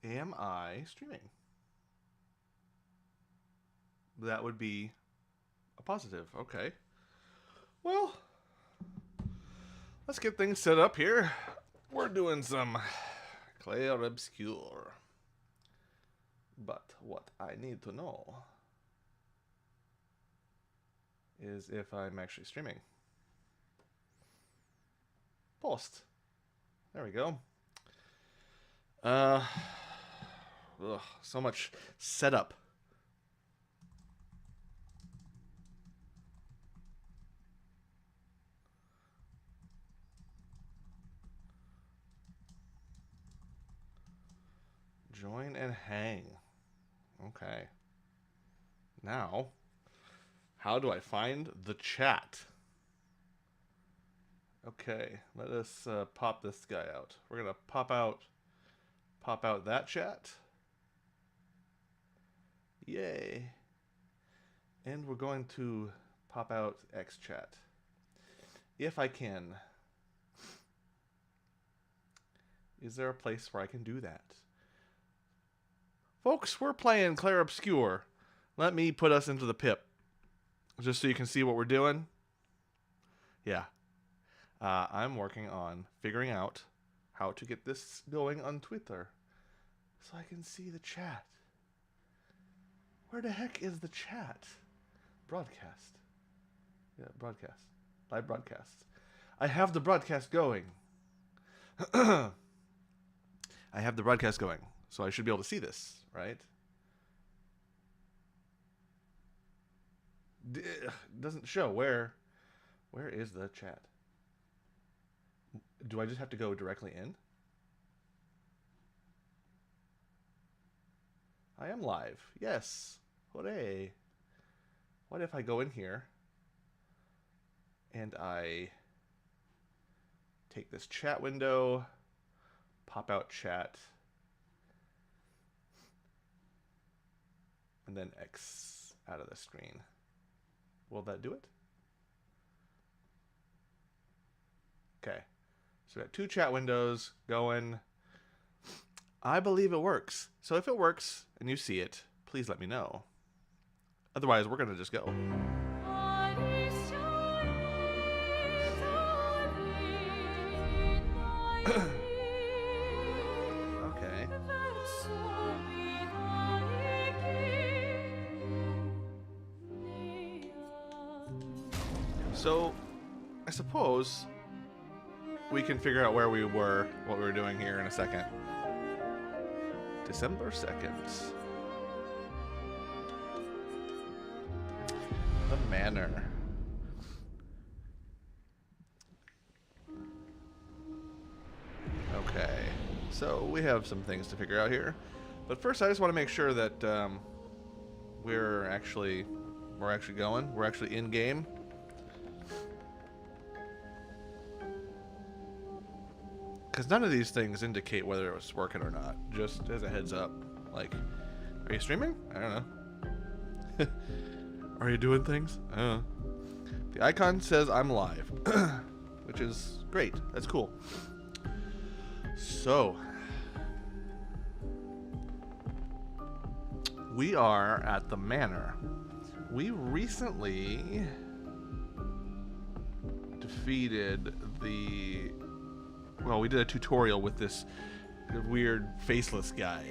Am I streaming? That would be a positive. Okay. Well, let's get things set up here. We're doing some Clair Obscur. But what I need to know is if I'm actually streaming. Post. There we go. So much setup. Join and hang. Okay. Now, how do I find the chat? Okay, let us pop this guy out. We're gonna pop out that chat. Yay. And we're going to pop out X chat. If I can. Is there a place where I can do that? Folks, we're playing Clair Obscur. Let me put us into the pip. Just so you can see what we're doing. Yeah. I'm working on figuring out how to get this going on Twitter. So I can see the chat. Where the heck is the chat? Broadcast. Yeah, broadcast. Live broadcast. I have the broadcast going. I have the broadcast going. So I should be able to see this, right? Doesn't show. Where is the chat? Do I just have to go directly in? I am live. Yes. Hooray. What if I go in here and I take this chat window, pop out chat, and then X out of the screen? Will that do it? Okay. So we got two chat windows going. I believe it works. So if it works and you see it, please let me know. Otherwise, we're going to just go. Okay. So, I suppose we can figure out where we were, what we were doing here in a second. December 2nd. The Manor. Okay, so we have some things to figure out here. But first I just want to make sure that we're actually going. We're actually in game. Because none of these things indicate whether it was working or not. Just as a heads up. Like, are you streaming? I don't know. Are you doing things? I don't know. The icon says I'm live. Which is great. That's cool. So. We are at the Manor. We recently defeated the... Well, we did a tutorial with this weird faceless guy.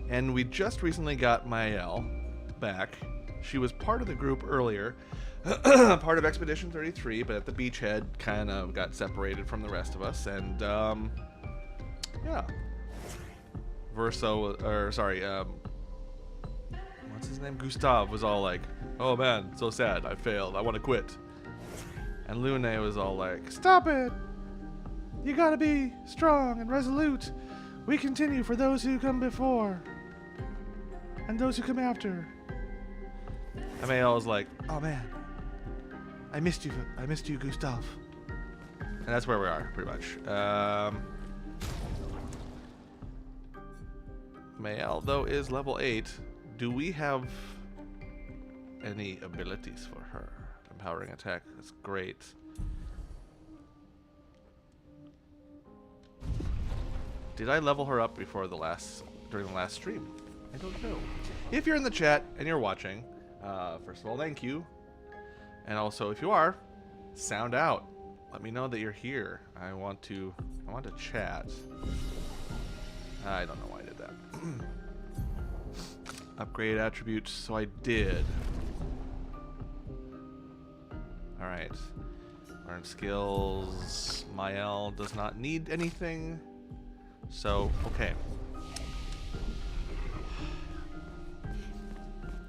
And we just recently got Mael back. She was part of the group earlier, part of Expedition 33, but at the beachhead kind of got separated from the rest of us. And, yeah. What's his name? Gustav was all like, oh man, so sad, I failed, I want to quit. And Lune was all like, stop it! You gotta be strong and resolute. We continue for those who come before. And those who come after. And Mael was like, oh man, I missed you, Gustav. And that's where we are, pretty much. Mael, though, is level 8. Do we have any abilities for her? Empowering attack. That's great. Did I level her up before during the last stream? I don't know. If you're in the chat and you're watching, first of all, thank you. And also, if you are, sound out. Let me know that you're here. I want to chat. I don't know why I did that. Upgrade attributes, so I did. Alright. Learn skills. Mael does not need anything. So, okay.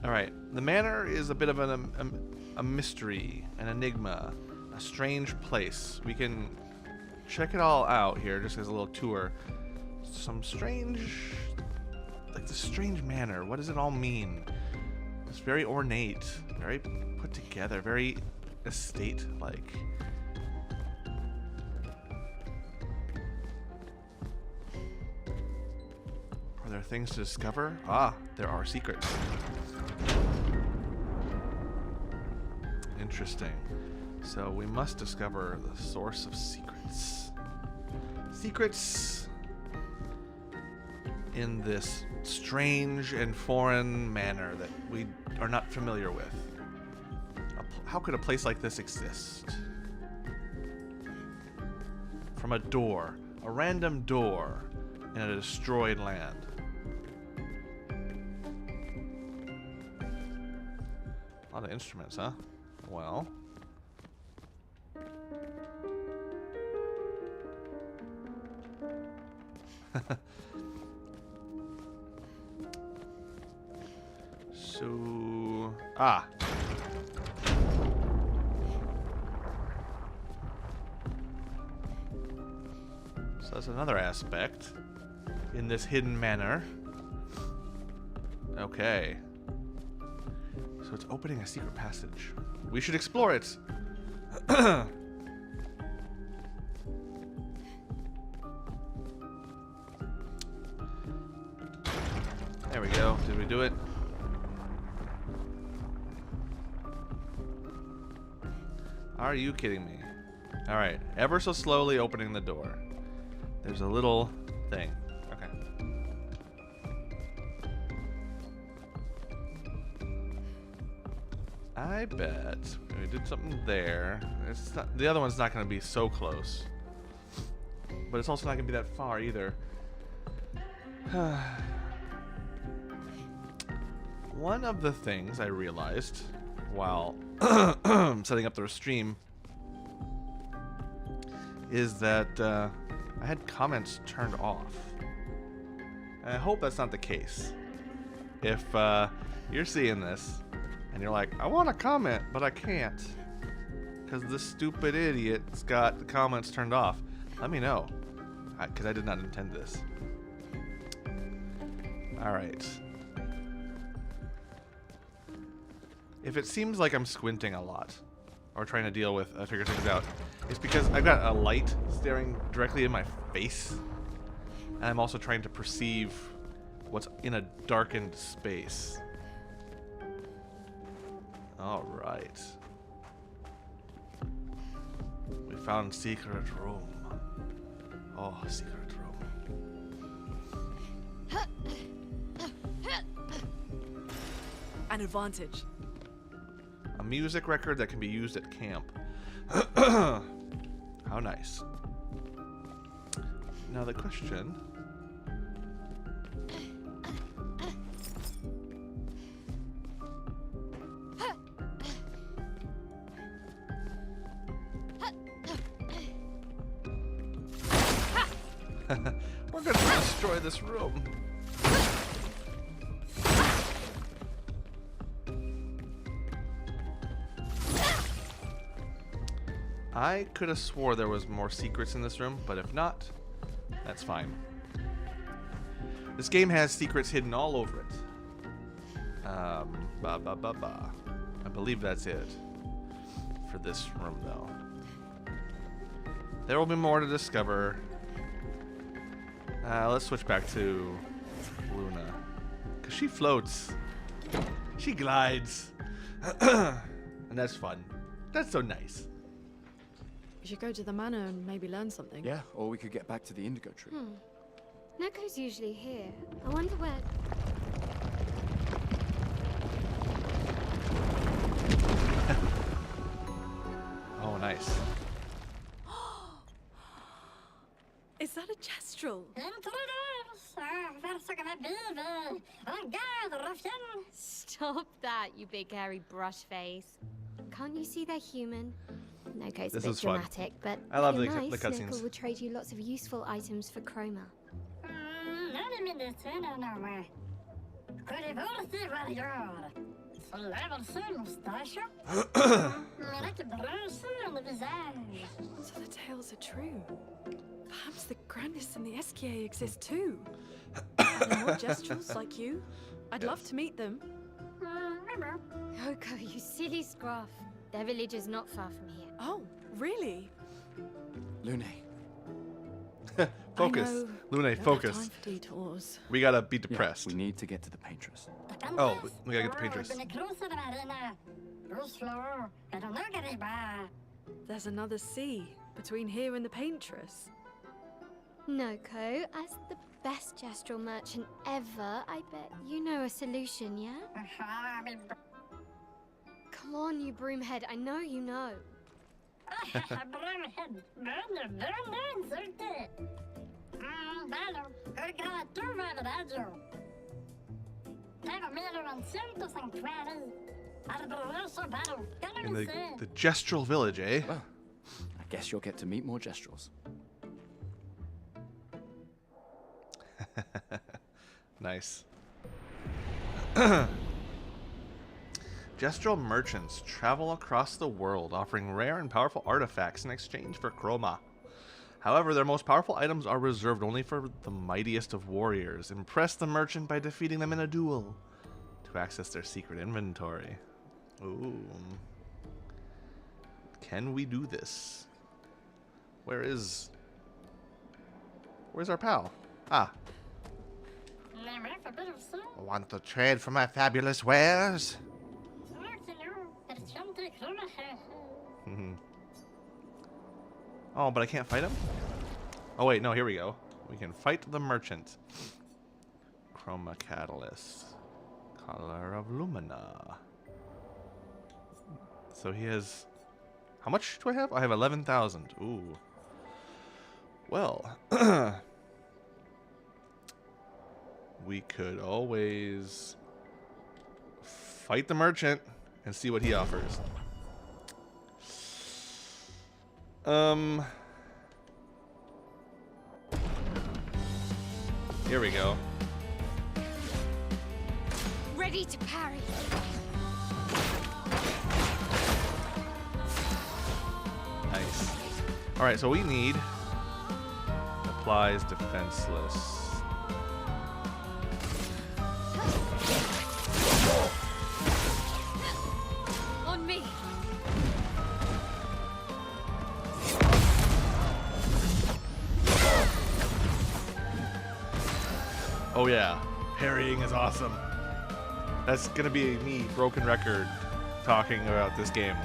Alright. The manor is a bit of a mystery, an enigma, a strange place. We can check it all out here just as a little tour. Some strange... like this strange manor. What does it all mean? It's very ornate, very put together, very estate-like. Are there things to discover? Ah, there are secrets. Interesting. So we must discover the source of secrets. Secrets in this strange and foreign manner that we are not familiar with. How could a place like this exist? From a door, a random door in a destroyed land. A lot of instruments, huh? Well. So, so that's another aspect in this hidden manor. Okay. So it's opening a secret passage. We should explore it. There we go. Did we do it? Are you kidding me? Alright, ever so slowly opening the door. There's a little thing. Okay. I bet we did something there. It's not, the other one's not going to be so close. But it's also not going to be that far either. One of the things I realized while setting up the stream is that I had comments turned off. And I hope that's not the case. If you're seeing this and you're like, I want to comment, but I can't because this stupid idiot's got the comments turned off, let me know, because I did not intend this. Alright. If it seems like I'm squinting a lot, or trying to deal with, figure things out, it's because I've got a light staring directly in my face, and I'm also trying to perceive what's in a darkened space. Alright. We found secret room. Oh, secret room. An advantage. A music record that can be used at camp. How nice. Now the question... We're going to destroy this room. I could have swore there was more secrets in this room, but if not, that's fine. This game has secrets hidden all over it. I believe that's it for this room, though. There will be more to discover. Let's switch back to Luna. Because she floats. She glides. And that's fun. That's so nice. We should go to the manor and maybe learn something. Yeah, or we could get back to the Indigo Tree. Neko's usually here. I wonder where... Oh, nice. Is that a Jestrel? Stop that, you big hairy brush face. Can't you see they're human? Neko's This a is bit fun. dramatic, but I love if the you're nice, cutscenes. Neko will trade you lots of useful items for chroma. So the tales are true. Perhaps the grandest in the SKA exist too. Are there more Jestrels like you? I'd love to meet them. Neko, you silly scruff. Their village is not far from here. Oh, really? Lune, Focus. I know. Lune, Don't have focus. time for detours. We gotta be yeah, depressed. we need to get to the paintress. Oh, we gotta get the paintress. There's another sea between here and the paintress. Neko, as the best Jestrel merchant ever, I bet you know a solution, yeah? Come on, you broomhead, I know you know. In the Jestrel village, eh? Well, I guess you'll get to meet more Jestrels. Nice. Jestrel merchants travel across the world, offering rare and powerful artifacts in exchange for chroma. However, their most powerful items are reserved only for the mightiest of warriors. Impress the merchant by defeating them in a duel to access their secret inventory. Ooh. Can we do this? Where's our pal? Ah. Want to trade for my fabulous wares? Oh, but I can't fight him? Oh, wait, no, here we go. We can fight the merchant. Chroma Catalyst. Color of Lumina. So he has... How much do I have? I have 11,000. Ooh. Well. We could always fight the merchant and see what he offers. Here we go. Ready to parry. Nice. Alright, so we need applies defenseless. On me. Oh yeah, parrying is awesome. That's gonna be me, broken record, talking about this game.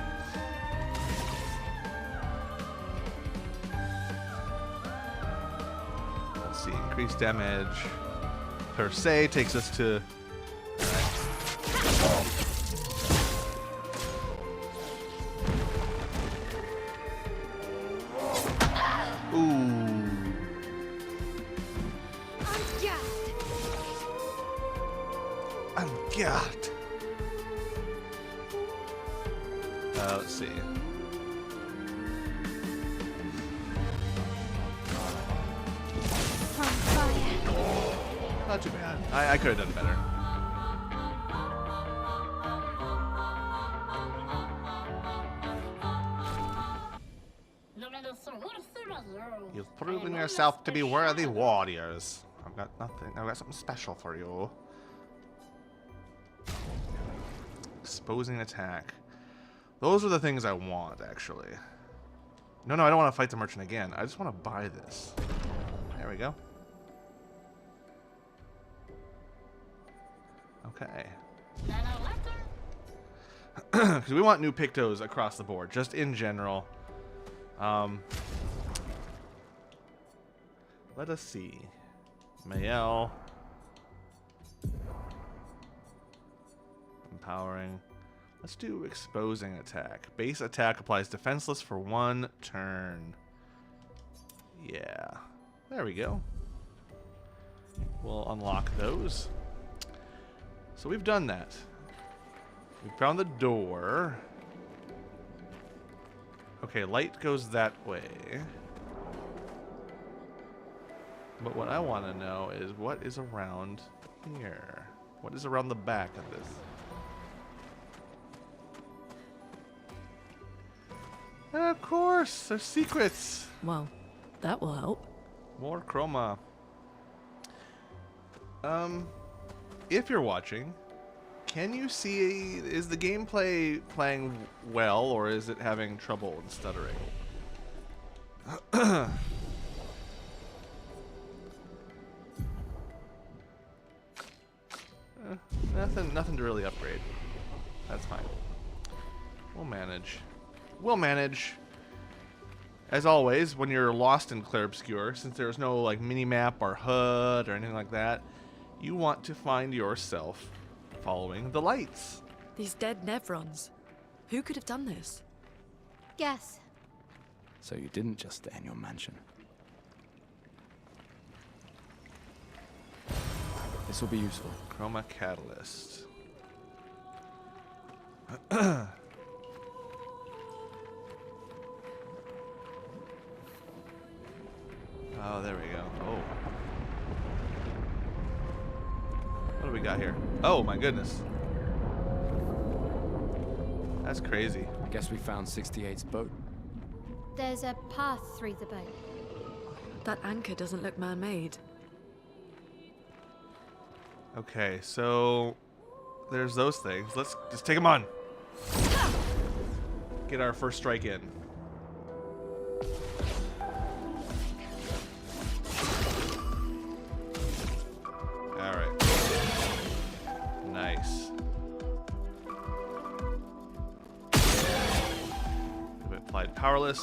Let's see, increased damage per se takes us to... Ooh. God. Let's see. On fire. Not too bad. I could have done better. You've proven yourself to be worthy warriors. I've got nothing. I've got something special for you. Exposing attack. Those are the things I want, actually. No, I don't want to fight the merchant again. I just want to buy this. There we go. Okay. Because we want new Pictos across the board, just in general. Let us see. Mael. Empowering. Let's do exposing attack. Base attack applies defenseless for 1 turn. Yeah. There we go. We'll unlock those. So we've done that. We found the door. Okay, light goes that way. But what I want to know is what is around here? What is around the back of this? Of course, there's secrets. Well, that will help. More chroma. If you're watching, can you see, is the gameplay playing well, or is it having trouble and stuttering? Nothing to really upgrade. That's fine. We'll manage. We'll manage. As always, when you're lost in Clair Obscur, since there's no like mini-map or HUD or anything like that, you want to find yourself following the lights. These dead Nevrons. Who could have done this? Guess. So you didn't just stay in your mansion. This will be useful. Chroma catalyst. Oh, there we go. Oh. What do we got here? Oh, my goodness. That's crazy. I guess we found 68's boat. There's a path through the boat. That anchor doesn't look man-made. Okay, so there's those things. Let's just take them on. Get our first strike in. All right. Nice. We applied powerless.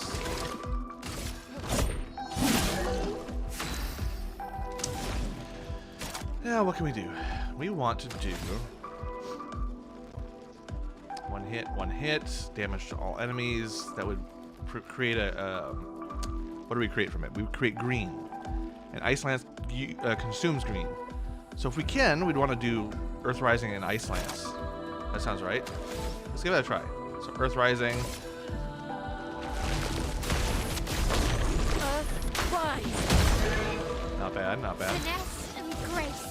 Yeah, what can we do? We want to do one hit, damage to all enemies. That would create a. What do we create from it? We would create green, and Ice Lance consumes green. So if we can, we'd want to do Earth Rising and Ice Lance. That sounds right. Let's give it a try. So Earth Rising. Not bad, not bad. Finesse and grace.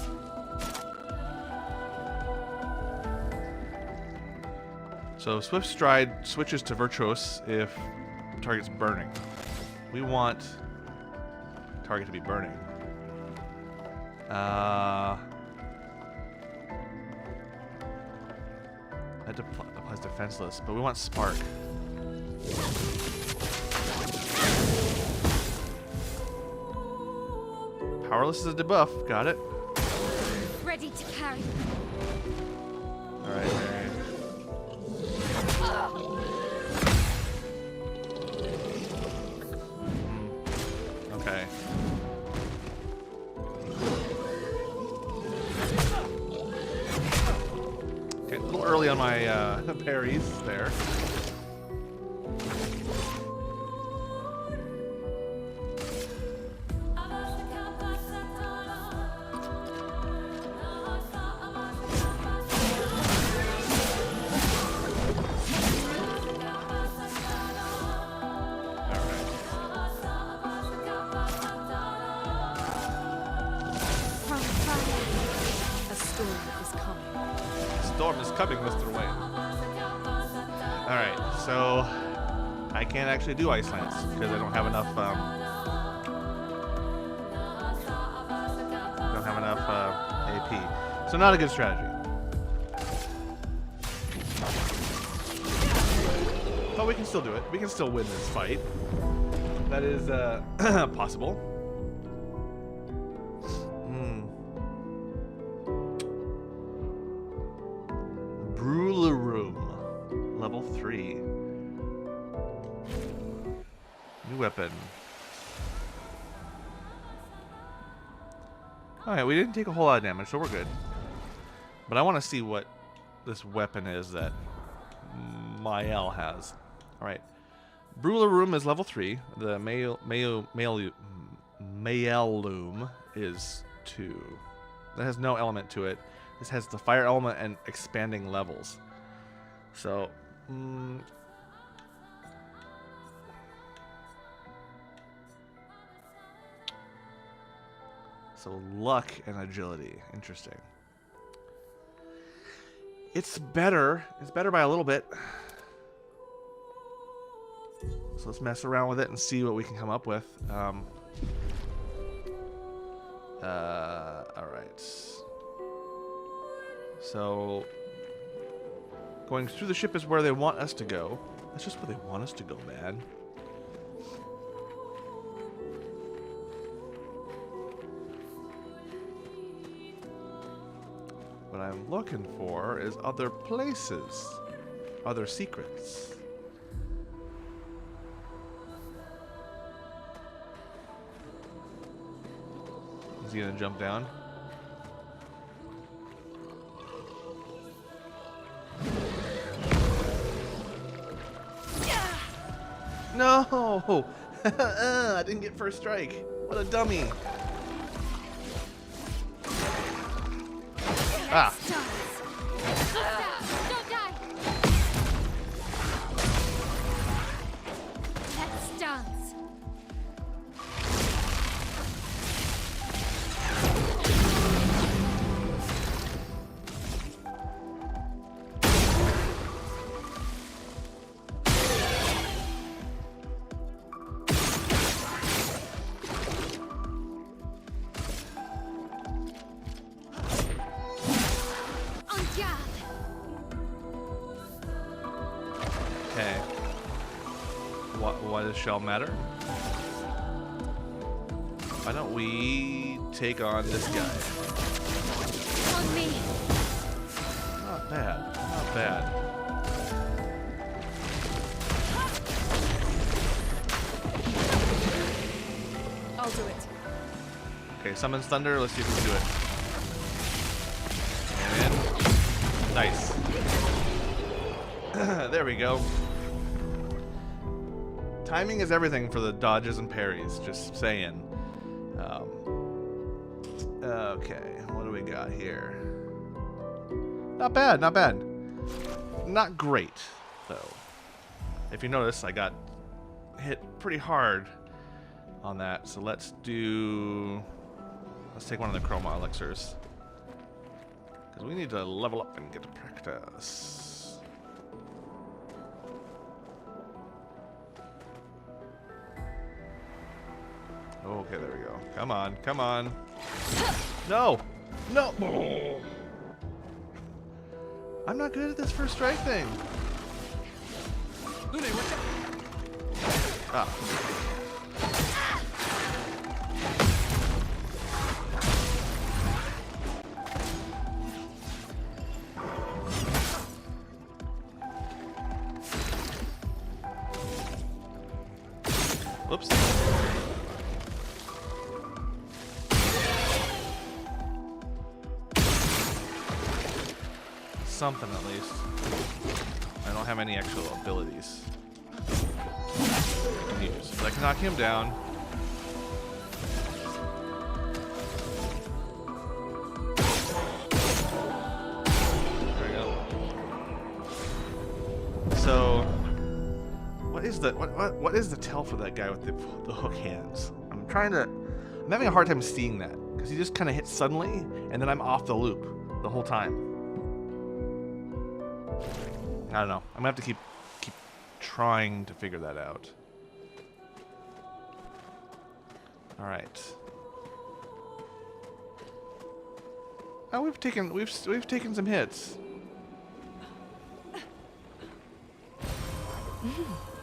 So Swift Stride switches to Virtuose if target's burning. We want target to be burning. That applies defenseless, but we want Spark. Powerless is a debuff. Got it. Ready to carry. All right. Okay. Okay, a little early on my parries there. Storm is coming, Mr. Wayne. Alright, so I can't actually do Ice Lance because I don't have enough AP. So not a good strategy. But we can still do it. We can still win this fight. That is possible. 3. New weapon. Alright, we didn't take a whole lot of damage, so we're good. But I want to see what this weapon is that Mael has. Alright. Brula Room is level 3. The Maelloom is 2. That has no element to it. This has the fire element and expanding levels. So, so luck and agility. Interesting. It's better. It's better by a little bit. So let's mess around with it and see what we can come up with. Alright. So, going through the ship is where they want us to go. That's just where they want us to go, man. What I'm looking for is other places. Other secrets. Is he gonna jump down? No! I didn't get first strike. What a dummy. Ah. Don't die! Let's dance. Okay. What shall matter? Why don't we take on this guy? On me. Not bad. Not bad. I'll do it. Okay, summons thunder. Let's see if we can do it. And nice. There we go. Timing is everything for the dodges and parries. Just saying. Okay, what do we got here? Not bad, not bad. Not great, though. If you notice, I got hit pretty hard on that. So let's take one of the chroma elixirs. Because we need to level up and get to practice. Okay, there we go. Come on, come on. No! No! I'm not good at this first strike thing. Ah. Whoops. Something at least. I don't have any actual abilities to use, but I can knock him down. There we go. So, what is the tell for that guy with the hook hands? I'm having a hard time seeing that because he just kind of hits suddenly, and then I'm off the loop the whole time. I don't know. I'm gonna have to keep trying to figure that out. All right. Oh, we've taken some hits.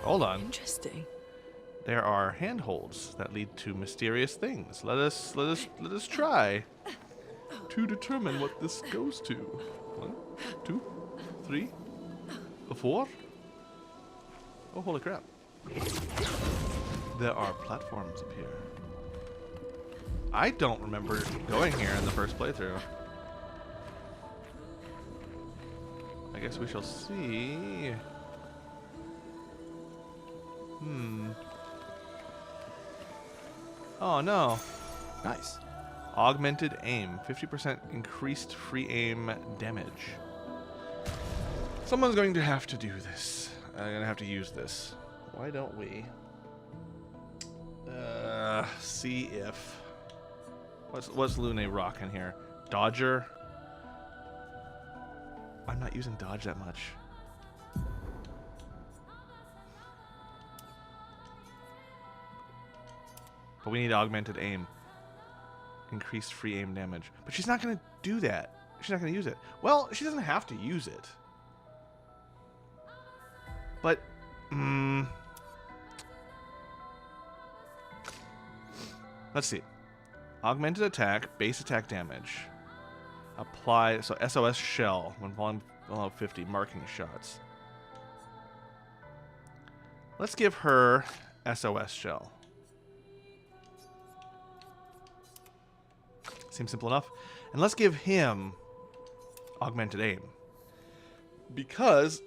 Hold on. Interesting. There are handholds that lead to mysterious things. Let us try to determine what this goes to. 1, 2, 3, 4. Oh, holy crap. There are platforms up here. I don't remember going here in the first playthrough. I guess we shall see. Oh no. Nice. Augmented aim. 50% increased free aim damage. Someone's going to have to do this. I'm going to have to use this. Why don't we? See if... What's Lune rocking here? Dodger? I'm not using dodge that much. But we need augmented aim. Increased free aim damage. But she's not going to do that. She's not going to use it. Well, she doesn't have to use it. But, let's see. Augmented attack, base attack damage. Apply, so SOS shell when volume below 50, marking shots. Let's give her SOS shell. Seems simple enough. And let's give him augmented aim. Because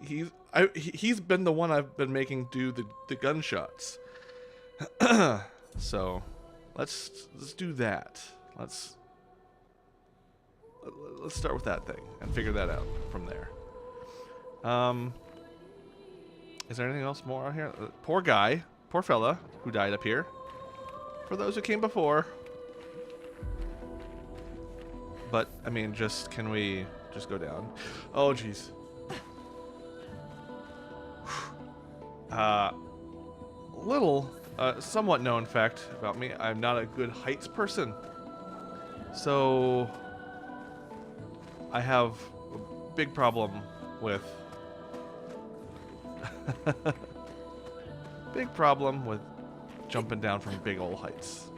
he's been the one I've been making do the gunshots. So let's do that. Let's start with that thing and figure that out from there. Is there anything else more out here? Poor guy, poor fella who died up here. For those who came before. But I mean, can we just go down? Oh jeez. Somewhat known fact about me, I'm not a good heights person. So I have a big problem with jumping down from big old heights.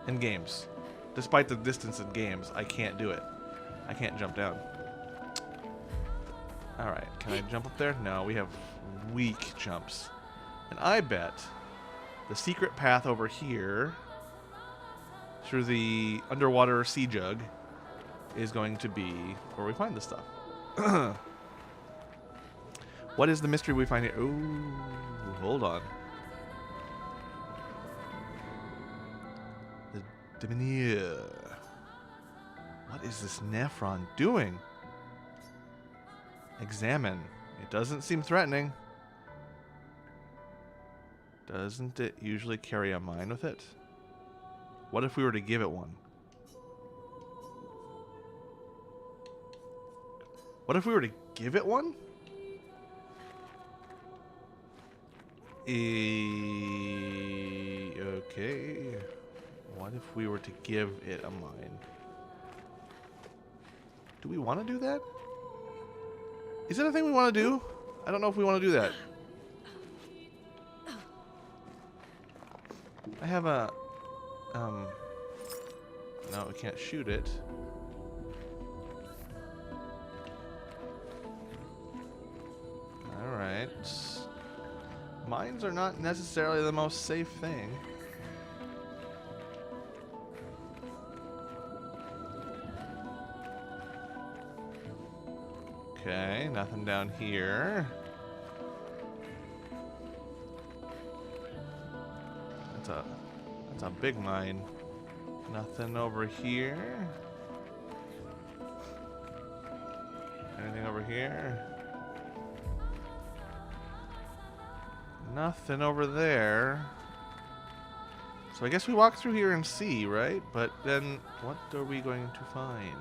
In games. Despite the distance in games, I can't do it. I can't jump down. Alright, can I jump up there? No, we have weak jumps. And I bet the secret path over here through the underwater sea jug is going to be where we find this stuff. What is the mystery we find here? Ooh, hold on. The Diminuer. What is this Nephron doing? Examine. It doesn't seem threatening. Doesn't it usually carry a mine with it? What if we were to give it one? What if we were to give it one? Okay. What if we were to give it a mine? Do we want to do that? Is that a thing we want to do? I don't know if we want to do that. I have a... No, we can't shoot it. Alright. Mines are not necessarily the most safe thing. Okay, nothing down here. That's a big mine. Nothing over here. Anything over here? Nothing over there. So I guess we walk through here and see, right? But then what are we going to find?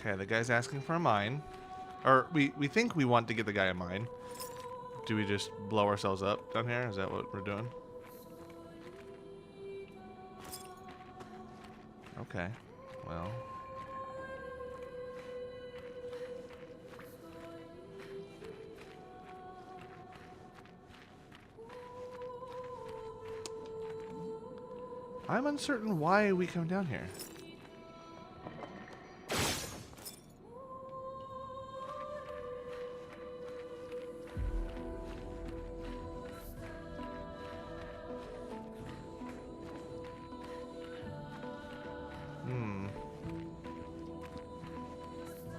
Okay, the guy's asking for a mine. Or we think we want to get the guy a mine. Do we just blow ourselves up down here? Is that what we're doing? Okay. Well. I'm uncertain why we come down here.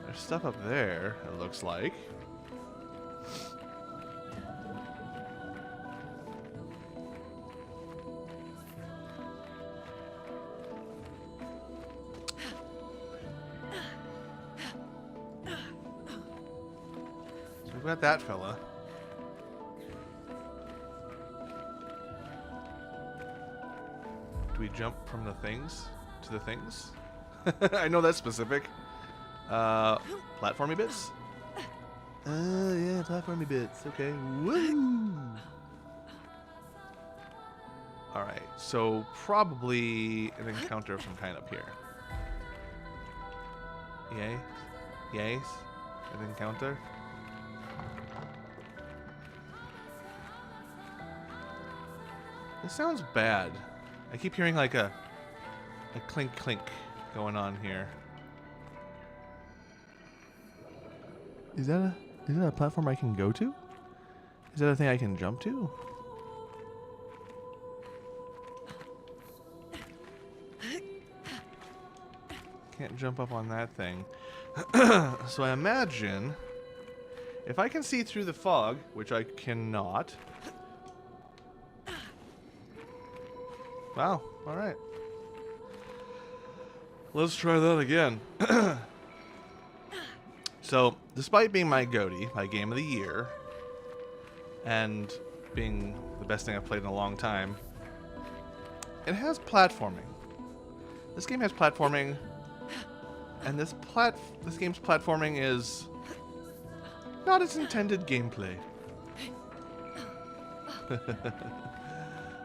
There's stuff up there, it looks like. So we've got that fella. Do we jump from the things to the things? I know that's specific. Platformy bits? Yeah, platformy bits. Okay. Woo! Alright, so probably an encounter of some kind up here. Yay? Yays? An encounter? This sounds bad. I keep hearing like a clink clink going on here. Is that a platform I can go to? Is that a thing I can jump to? Can't jump up on that thing. So I imagine if I can see through the fog, which I cannot. Wow, alright. Let's try that again. So, despite being my GOTY, my game of the year, and being the best thing I've played in a long time, it has platforming. This game has platforming, and this game's platforming is not its intended gameplay.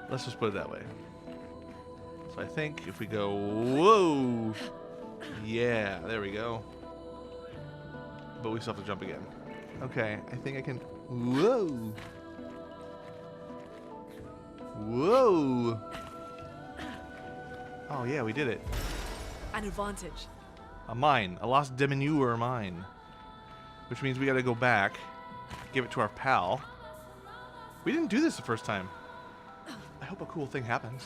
Let's just put it that way. So I think if we go, whoa, yeah, there we go. But we still have to jump again. Okay, I think I can, whoa. Whoa. Oh yeah, we did it. An advantage. A mine, a lost diminuer mine. Which means we gotta go back, give it to our pal. We didn't do this the first time. I hope a cool thing happens.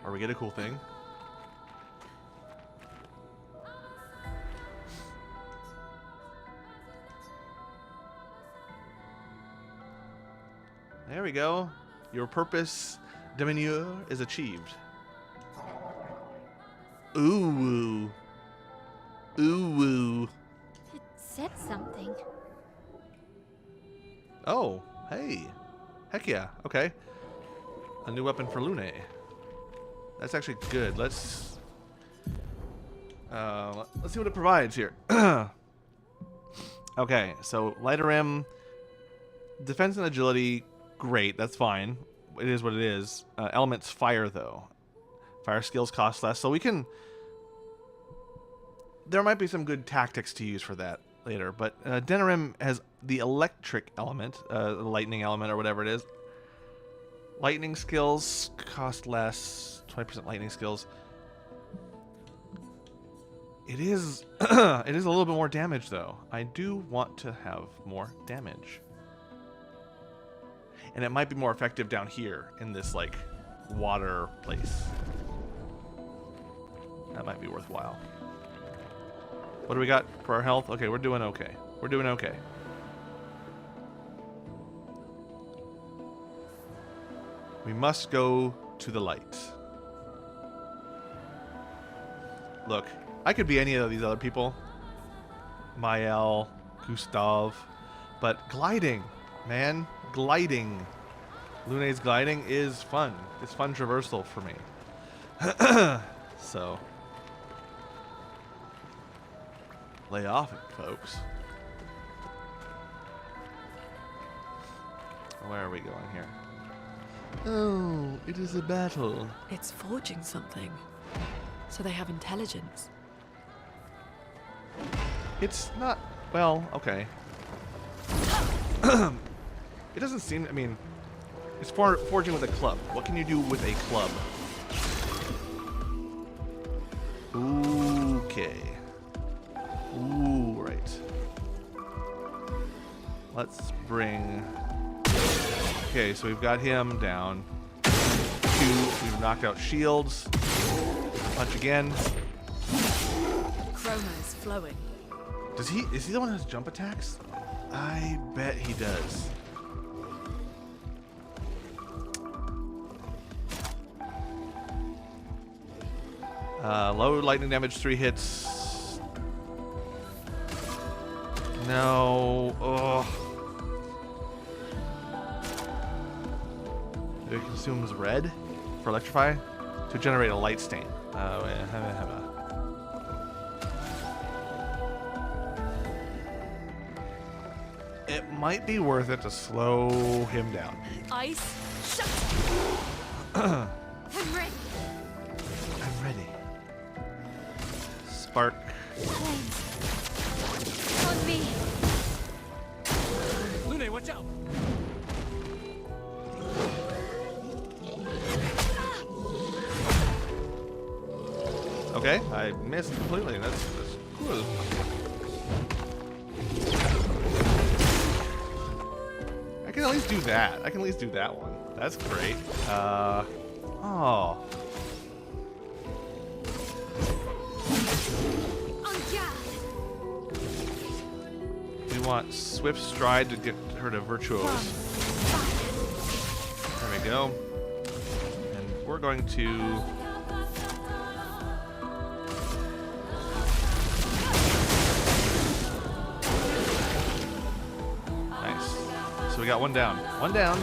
Or we get a cool thing. There we go. Your purpose, diminuer, is achieved. Ooh. Ooh. It said something. Oh, hey. Heck yeah. Okay. A new weapon for Lune. That's actually good. Let's see what it provides here. Okay, so lighter M, defense and agility, great. That's fine. It is what it is. Elements fire though. Fire skills cost less, so we can. There might be some good tactics to use for that later, but Denerim has the electric element, the lightning element or whatever it is. Lightning skills cost less, 20% lightning skills. It is it is a little bit more damage though. I do want to have more damage. And it might be more effective down here in this like water place. That might be worthwhile. What do we got for our health? Okay, we're doing okay. We're doing okay. We must go to the light. Look, I could be any of these other people. Mael, Gustav, but gliding, man, gliding. Lune's gliding is fun. It's fun traversal for me. So, lay off it, folks. Where are we going here? Oh, it is a battle. It's forging something. So they have intelligence. It's not... Well, okay. It doesn't seem... I mean, it's forging with a club. What can you do with a club? Okay. Ooh, right. Let's bring... Okay, so we've got him down. 2, we've knocked out shields. Punch again. Chroma is flowing. Is he the one who has jump attacks? I bet he does. Low lightning damage, 3 hits. No. Ugh. It consumes red for electrify to generate a light stain. It might be worth it to slow him down. Ice, shut I'm ready. I'm ready. Spark. Flames. On me. Lune, watch out! Okay, I missed completely. That's cool. I can at least do that. I can at least do that one. That's great. Oh. On guard. We want Swift Stride to get her to Virtuose. There we go. And we're going to... Nice. So we got one down. One down.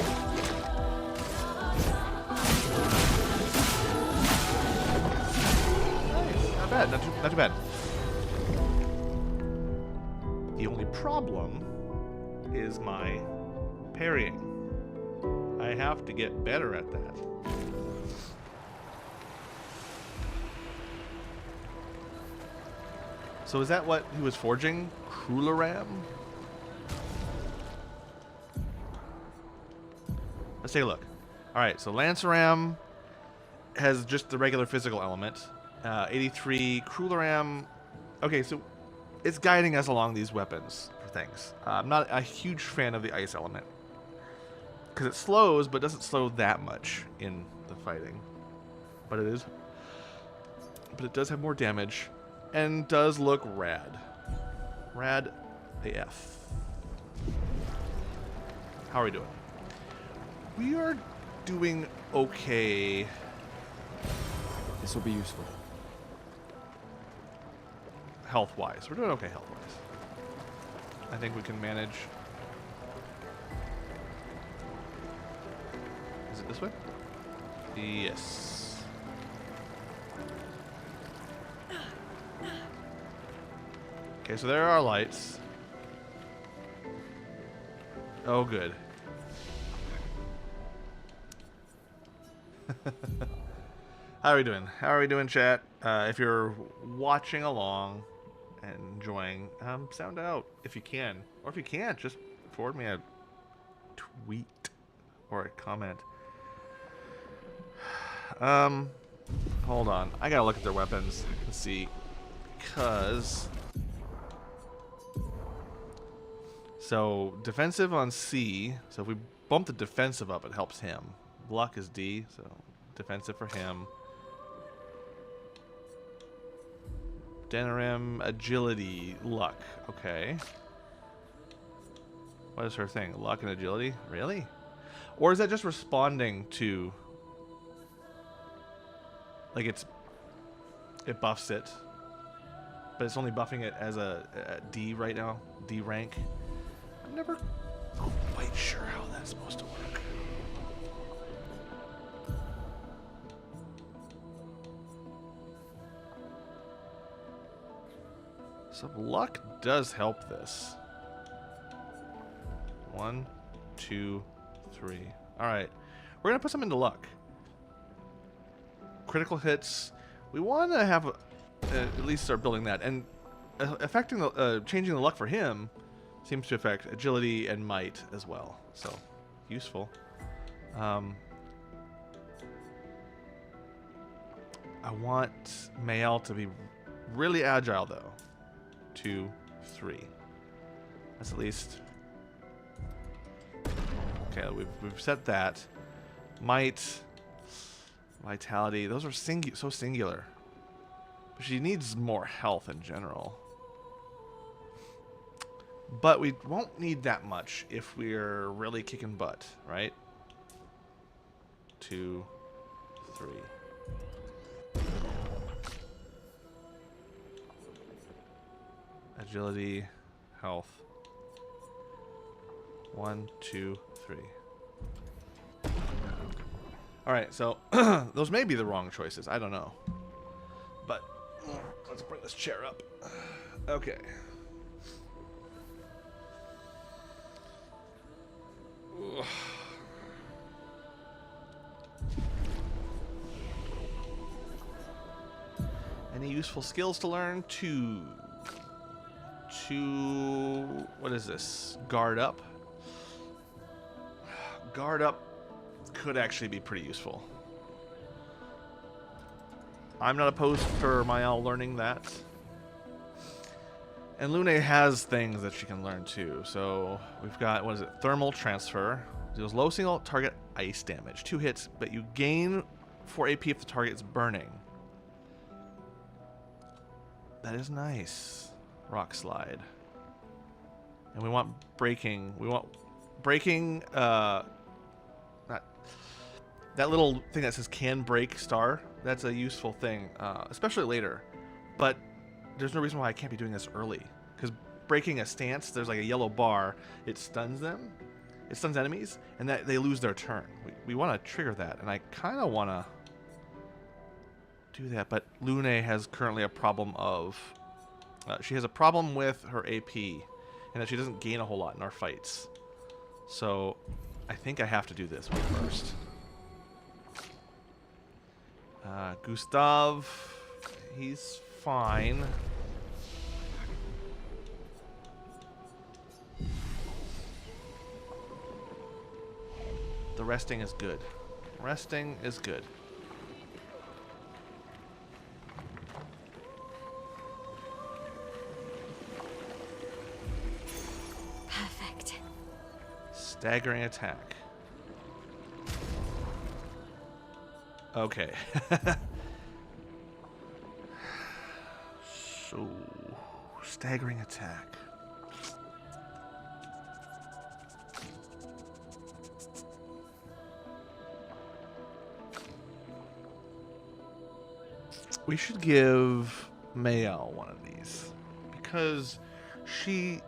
Nice. Not bad. Not too bad. The only problem is my parrying. I have to get better at that. So is that what he was forging? Cruelaram? Let's take a look. Alright, so Lanceram has just the regular physical element. 83, Cruelaram... Okay, so it's guiding us along these weapons for things. I'm not a huge fan of the ice element. Because it slows, but doesn't slow that much in the fighting. But it is... But it does have more damage. And does look rad. Rad AF. How are we doing? We are doing okay. This will be useful. Health-wise. We're doing okay health-wise. I think we can manage. Is it this way? Yes. Okay, so there are our lights. Oh, good. How are we doing? How are we doing, chat? If you're watching along and enjoying, sound out if you can. Or if you can't, just forward me a tweet or a comment. Hold on. I gotta look at their weapons and see. Because... So, defensive on C. So if we bump the defensive up, it helps him. Luck is D, so defensive for him. Denerim, agility, luck. Okay. What is her thing? Luck and agility? Really? Or is that just responding to... Like it buffs it. But it's only buffing it as a D right now. D rank. I'm never quite sure how that's supposed to work. So luck does help this. 1, 2, 3. All right, we're gonna put some into luck. Critical hits we want to have at least start building that, and affecting the changing the luck for him seems to affect agility and might as well. So useful. I want Mael to be really agile though. 2, 3. That's at least. Okay, we've set that. Might, vitality. Those are so singular. But she needs more health in general. But we won't need that much if we're really kicking butt, right? 2, 3. Agility, health. 1, 2, 3. Alright, so those may be the wrong choices. I don't know. But let's bring this chair up. Okay. Ugh. Any useful skills to learn? 2. What is this? Guard up. Guard up could actually be pretty useful. I'm not opposed for Mael learning that. And Lune has things that she can learn too. So we've got, what is it? Thermal transfer. Deals low single target ice damage. 2 hits, but you gain 4 AP if the target is burning. That is nice. Rock slide. And we want breaking. We want breaking, not that little thing that says can break star. That's a useful thing, especially later. But there's no reason why I can't be doing this early. Because breaking a stance, there's like a yellow bar. It stuns them. It stuns enemies, and that they lose their turn. We want to trigger that, and I kind of want to do that. But Lune has currently a problem of... she has a problem with her AP, and that she doesn't gain a whole lot in our fights. So I think I have to do this one first. Gustav, he's fine. The resting is good. Resting is good. Perfect. Staggering attack. Okay. So, staggering attack. We should give Mael one of these because she...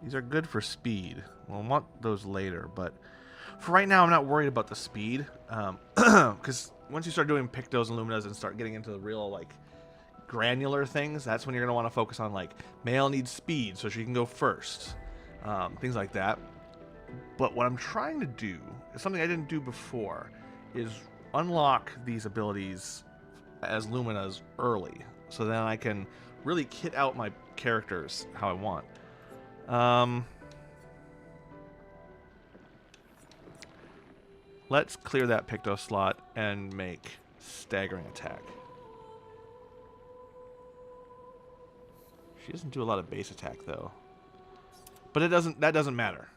These are good for speed. We'll want those later, but for right now, I'm not worried about the speed. Because once you start doing Pictos and Luminas and start getting into the real, like, granular things, that's when you're going to want to focus on, like, Mael needs speed so she can go first. Things like that. But what I'm trying to do is something I didn't do before, is unlock these abilities as Luminas early. So then I can really kit out my characters how I want. Let's clear that Picto slot and make staggering attack. She doesn't do a lot of base attack though, but that doesn't matter.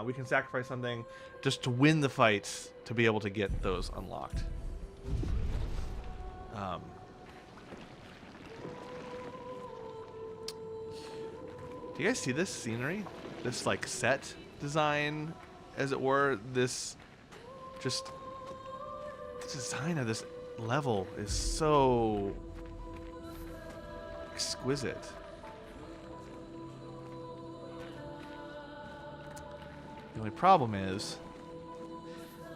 We can sacrifice something just to win the fights to be able to get those unlocked. Do you guys see this scenery? This like set design, as it were. This just the design of this level is so exquisite. The only problem is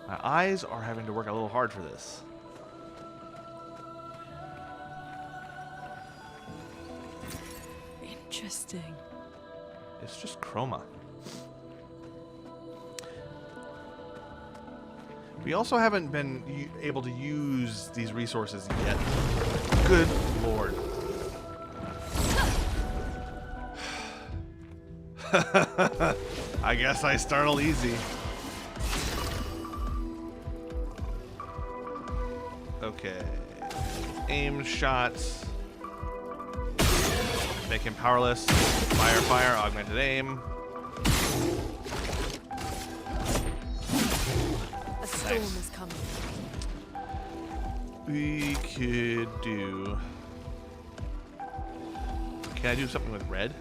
my eyes are having to work a little hard for this. Interesting. It's just chroma. We also haven't been able to use these resources yet. Good lord. I guess I startle easy. Okay. Aim shots. Make him powerless. Fire, fire, augmented aim. A storm is coming. We could do... Can I do something with red?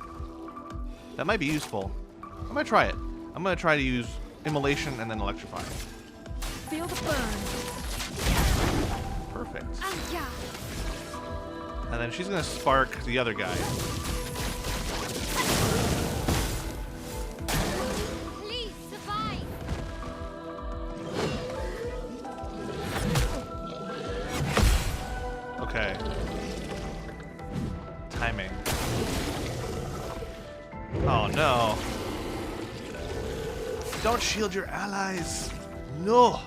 That might be useful. I'm gonna try it. I'm gonna try to use immolation and then electrify. Feel the burn. Perfect. Yeah. And then she's gonna spark the other guy. Please survive. Okay. Timing. Oh no. Don't shield your allies. No.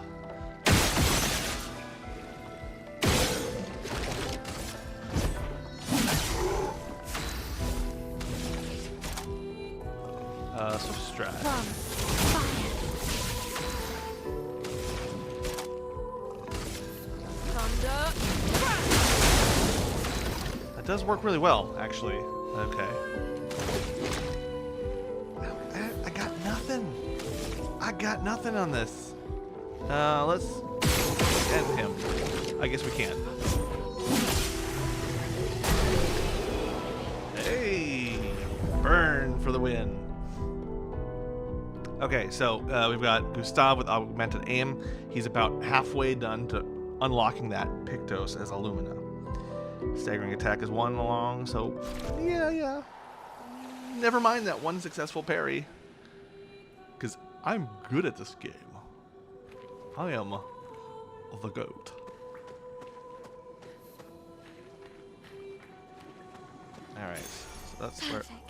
Swift stride. Thunder. That does work really well, actually. Okay. I got nothing. I got nothing on this. Let's end him. I guess we can. Hey, burn for the win. Okay, so we've got Gustav with augmented aim. He's about halfway done to unlocking that Pictos as Illumina. Staggering attack is 1 along, so yeah. Never mind that one successful parry. Because I'm good at this game. I am the GOAT. Alright, so that's where... Perfect.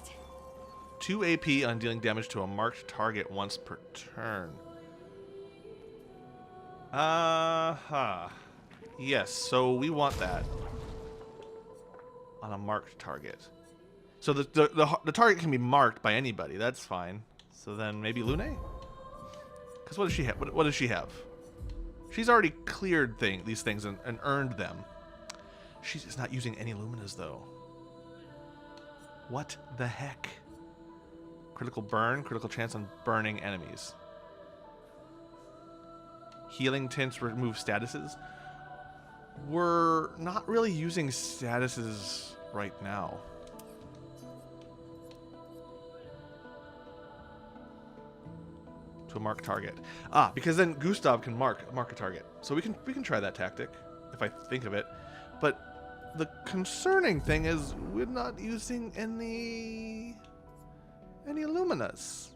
2 AP on dealing damage to a marked target once per turn. Yes, so we want that. On a marked target. So the target can be marked by anybody, that's fine. So then maybe Lune? Because what does she have? What does she have? She's already cleared these things and earned them. She's just not using any Luminas though. What the heck? Critical burn, critical chance on burning enemies. Healing tints remove statuses. We're not really using statuses right now. To a marked target. Because then Gustav can mark a target. So we can try that tactic if I think of it. But the concerning thing is we're not using any Luminas.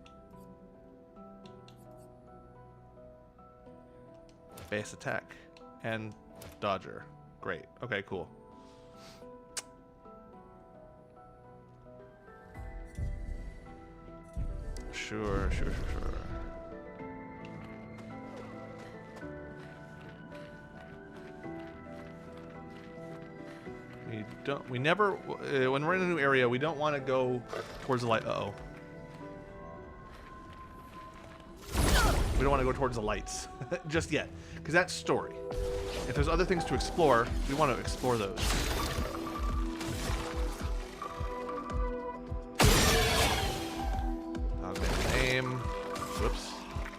Base attack and dodger. Great. Okay, cool. Sure. We never, when we're in a new area, we don't want to go towards the light. Uh-oh. We don't want to go towards the lights just yet, because that's story. If there's other things to explore, we want to explore those. Augmented aim. Whoops.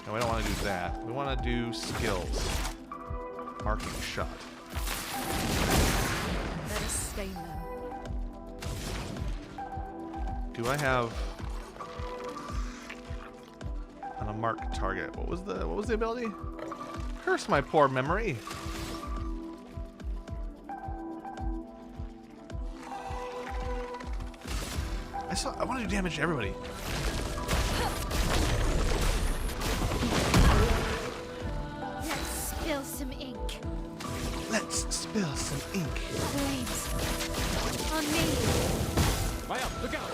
No, we don't want to do that. We want to do skills. Marking shot. Let us stain them. Do I have on a marked target? What was the ability? Curse my poor memory. I want to do damage to everybody. Let's spill some ink. Let's spill some ink. Flames. On me. Maya, look out!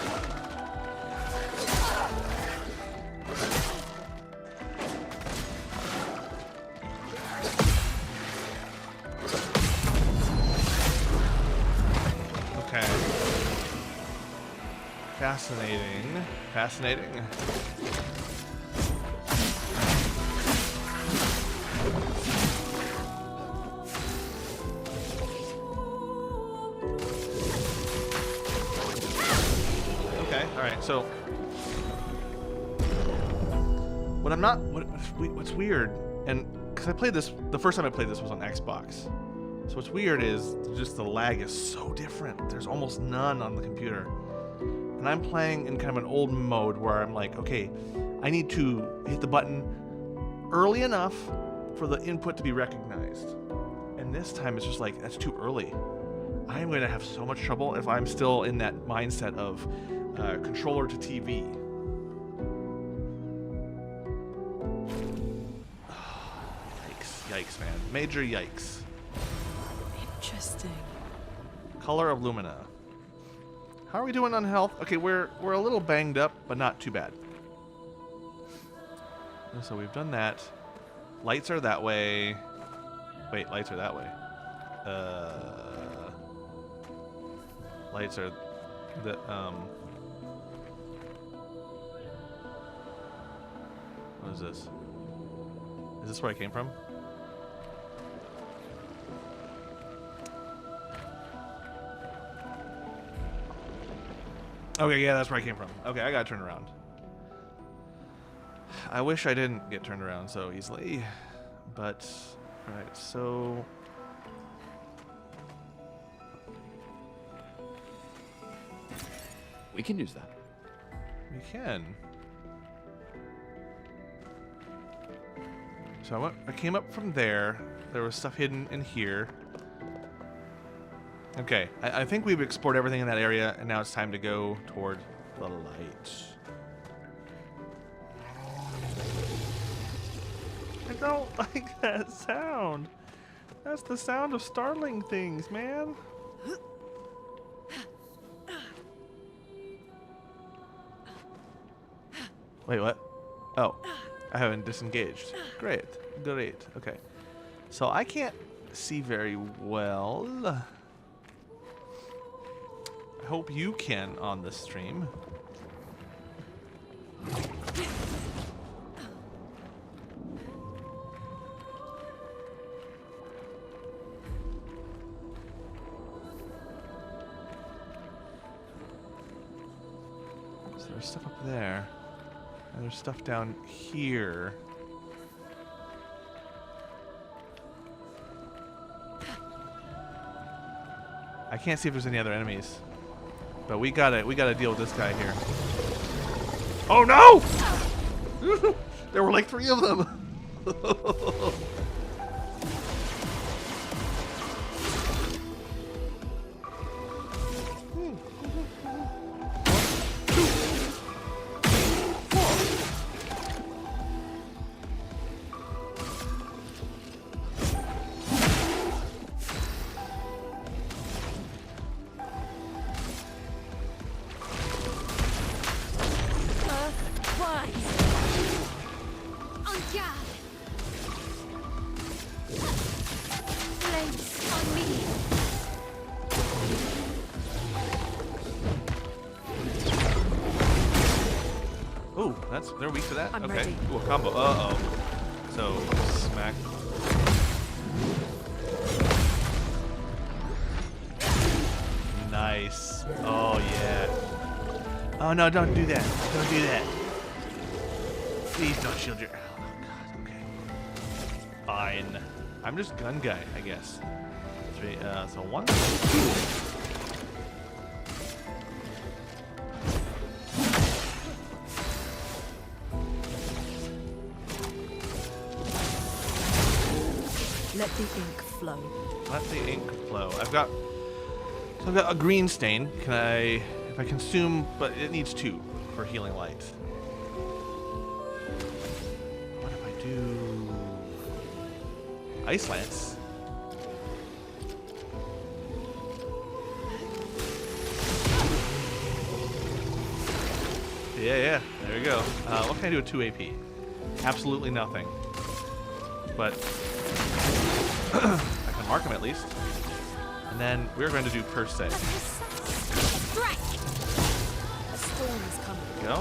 Fascinating. Fascinating. Okay, alright, so what's weird, and because I played this, the first time I played this was on Xbox. So what's weird is just the lag is so different. There's almost none on the computer. And I'm playing in kind of an old mode where I'm like, okay, I need to hit the button early enough for the input to be recognized. And this time it's just like, that's too early. I'm going to have so much trouble if I'm still in that mindset of controller to TV. Yikes, man. Major yikes. Interesting. Color of Lumina. How are we doing on health? Okay, we're a little banged up, but not too bad. So we've done that. Lights are that way. Wait, lights are that way. Lights are the What is this? Is this where I came from? Okay, yeah, that's where I came from. Okay, I gotta turn around. I wish I didn't get turned around so easily, but alright, so We can use that. we can. So I came up from there. There was stuff hidden in here. Okay, I think we've explored everything in that area, and now it's time to go toward the light. I don't like that sound. That's the sound of startling things, man. Wait, what? Oh, I haven't disengaged. Great, great. Okay, so I can't see very well. I hope you can on the stream. So there's stuff up there. And there's stuff down here. I can't see if there's any other enemies. But we gotta deal with this guy here. Oh no! There were like 3 of them. They're weak to that? I'm okay. ready. Ooh, a combo. Uh-oh. So, smack. Nice. Oh, yeah. Oh, no, don't do that. Don't do that. Please don't shield your... Oh, God, okay. Fine. I'm just gun guy, I guess. 3, so 1, 2. Let the ink flow. Let the ink flow. I've got a green stain. Can I, if I consume, but it needs 2 for healing light. What if I do ice lance? Yeah, there we go. What can I do with 2 AP? Absolutely nothing. But I can mark him at least. And then we're going to do per se. storm is coming. Go.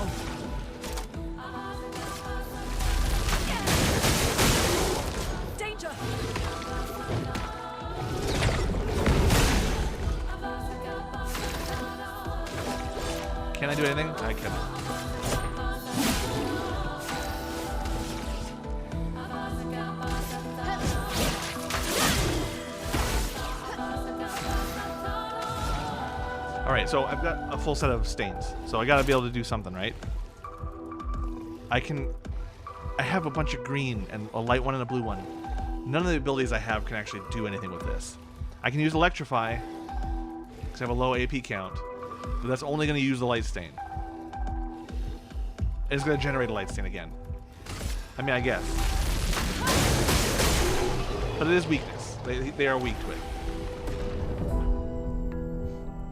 Danger! Can I do anything? I cannot. Alright, so I've got a full set of stains. So I gotta be able to do something, right? I have a bunch of green and a light one and a blue one. None of the abilities I have can actually do anything with this. I can use Electrify, because I have a low AP count, but that's only going to use the light stain. It's going to generate a light stain again. I mean, I guess. But it is weakness. They are weak to it.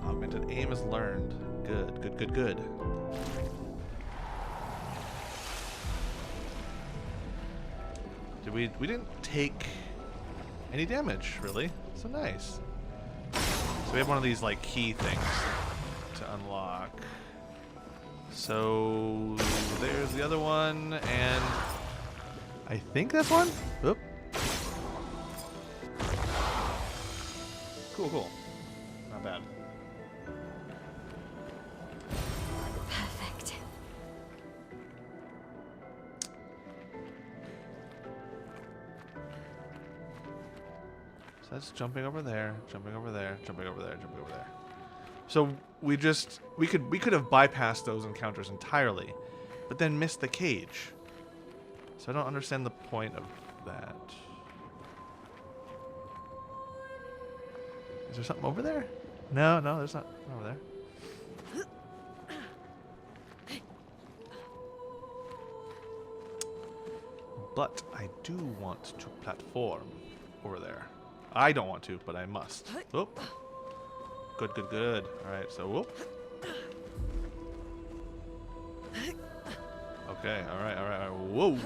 Augmented aim is learned. Good, good, good, good. We didn't take any damage, really. So nice. So we have one of these like key things to unlock. So there's the other one, and I think that's one. Oop. Cool, cool. Not bad. Perfect. So that's jumping over there, jumping over there, jumping over there, jumping over there. So we could have bypassed those encounters entirely, but then missed the cage. So I don't understand the point of that. Is there something over there? No, no, there's not over there. But I do want to platform over there. I don't want to, but I must. Oh. Good, good, good. Alright, so whoop. Okay, alright, alright. Whoa.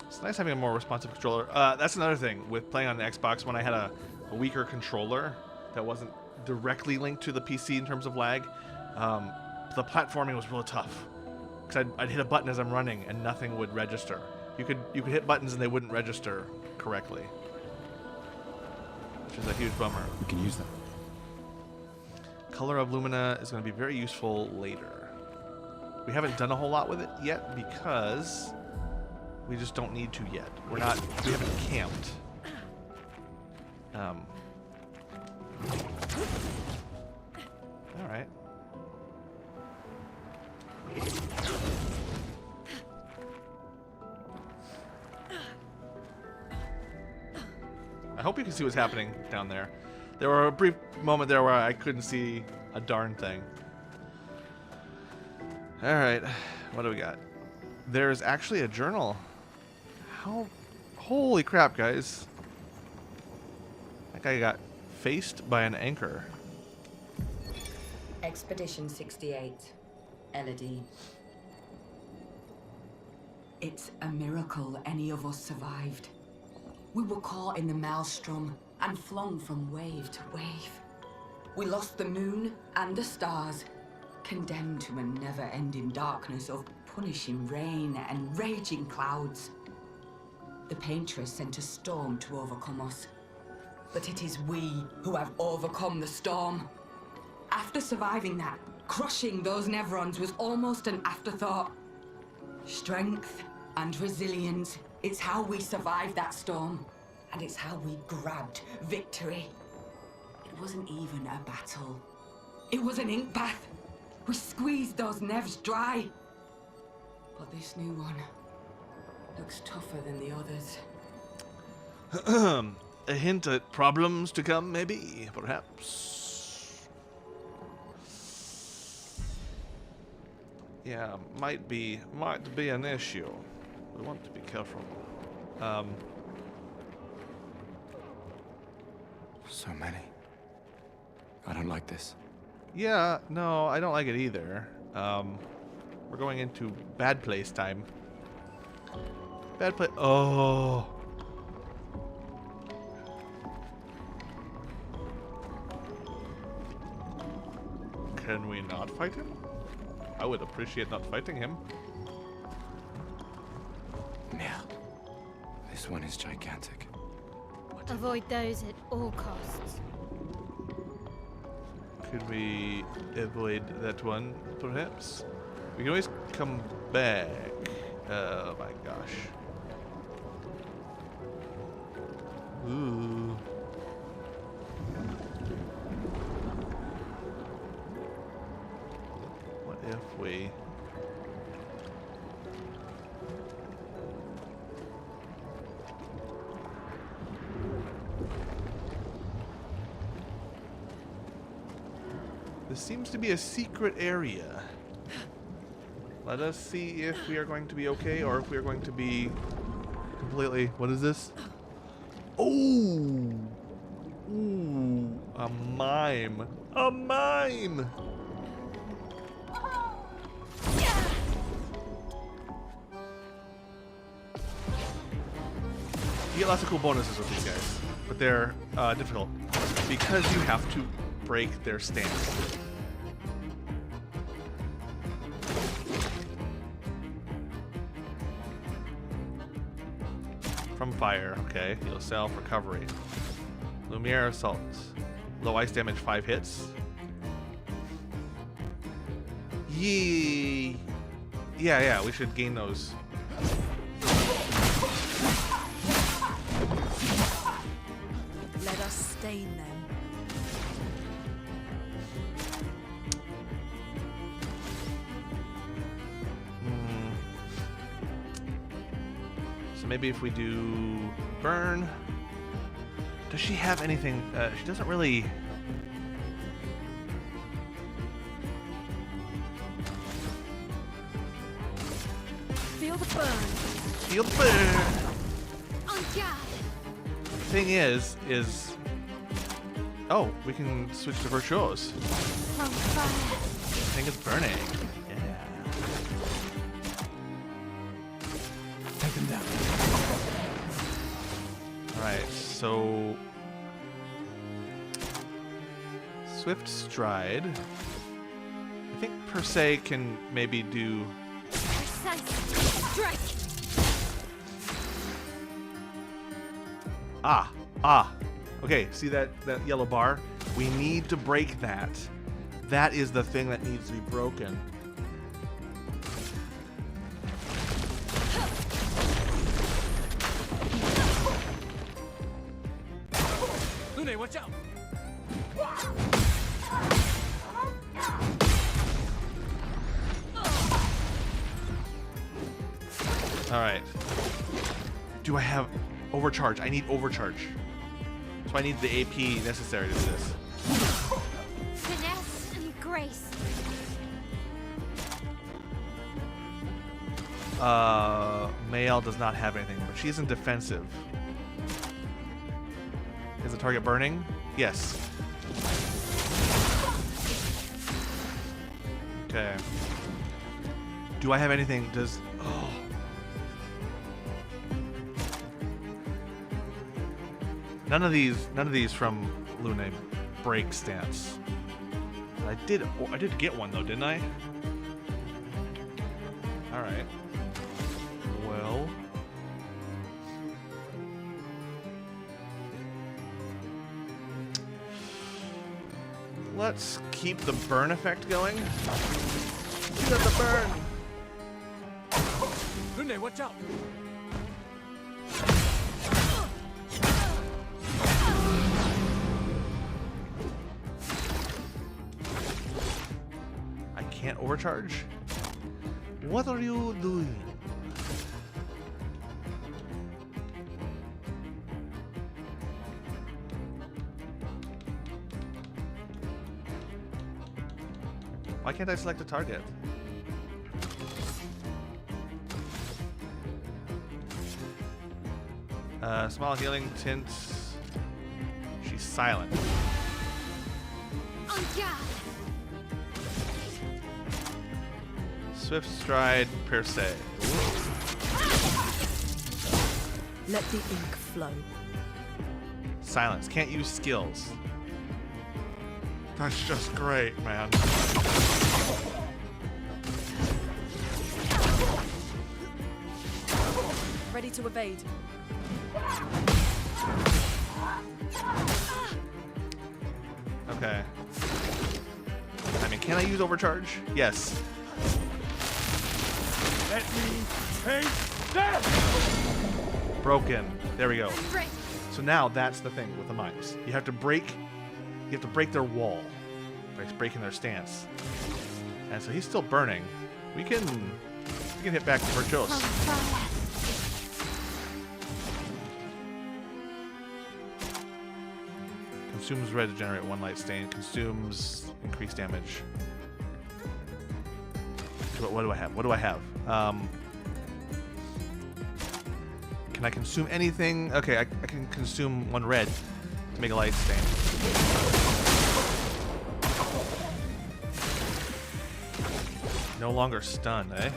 It's nice having a more responsive controller. That's another thing with playing on the Xbox. When I had a weaker controller that wasn't directly linked to the PC in terms of lag, the platforming was really tough. Because I'd hit a button as I'm running and nothing would register. You could hit buttons and they wouldn't register correctly, which is a huge bummer. We can use that. Color of Lumina is going to be very useful later. We haven't done a whole lot with it yet because we just don't need to yet. We haven't camped. All right. I hope you can see what's happening down there. There were a brief moment there where I couldn't see a darn thing. Alright, what do we got? There's actually a journal. How? Holy crap, guys. That guy got faced by an anchor. Expedition 68. Elodie. It's a miracle any of us survived. We were caught in the maelstrom and flung from wave to wave. We lost the moon and the stars, condemned to a never-ending darkness of punishing rain and raging clouds. The Paintress sent a storm to overcome us, but it is we who have overcome the storm. After surviving that, crushing those Nevrons was almost an afterthought. Strength and resilience, it's how we survived that storm, and it's how we grabbed victory. It wasn't even a battle. It was an ink bath. We squeezed those Nevs dry. But this new one looks tougher than the others. A hint at problems to come, maybe, perhaps. Yeah, might be an issue. We want to be careful. So many. I don't like this. Yeah, no, I don't like it either. We're going into bad place time. Bad place. Oh. Can we not fight him? I would appreciate not fighting him. Yeah. This one is gigantic. Avoid those at all costs. Could we avoid that one, perhaps? We can always come back. Oh my gosh. Ooh. What if we... This seems to be a secret area. Let us see if we are going to be okay or if we are going to be completely... What is this? Oh! Ooh, a mime. A mime! You get lots of cool bonuses with these guys, but they're difficult because you have to break their stance. From fire, okay. Heal self, recovery. Lumiere assault. Low ice damage, 5 hits. Yee. Yeah, we should gain those. Let us stain them. So maybe if we do burn. Does she have anything? She doesn't really. Feel the burn. Feel the burn. On guard. Thing is, oh, we can switch to virtuos. From fire. I think it's burning. Yeah. Take them down. Alright, so Swift Stride. I think per se can maybe do Precise strike. Okay, see that yellow bar? We need to break that. That is the thing that needs to be broken. Lune, watch out! Alright. Do I have overcharge? I need overcharge. So I need the AP necessary to do this. Finesse and grace. Mael does not have anything, but she isn't defensive. Is the target burning? Yes. Okay. Do I have anything? Does... Oh. None of these from Lune break stance. I did get one though, didn't I? All right. Well. Let's keep the burn effect going. Keep up the burn. Lune, watch out! I can't overcharge. What are you doing? Why can't I select a target? Small healing tint. She's silent. On guard. Swift Stride per se. Let the ink flow. Silence. Can't use skills. That's just great, man. Ready to evade. Okay. I mean, can I use overcharge? Yes. Let me take that! Broken. There we go. Great. So now that's the thing with the mimes. You have to break their wall by breaking their stance. And so he's still burning. We can hit back to Virtuos. Consumes red to generate 1 light stain. Consumes increased damage. What do I have? What do I have? Can I consume anything? Okay, I can consume 1 red to make a light stain. No longer stunned, eh?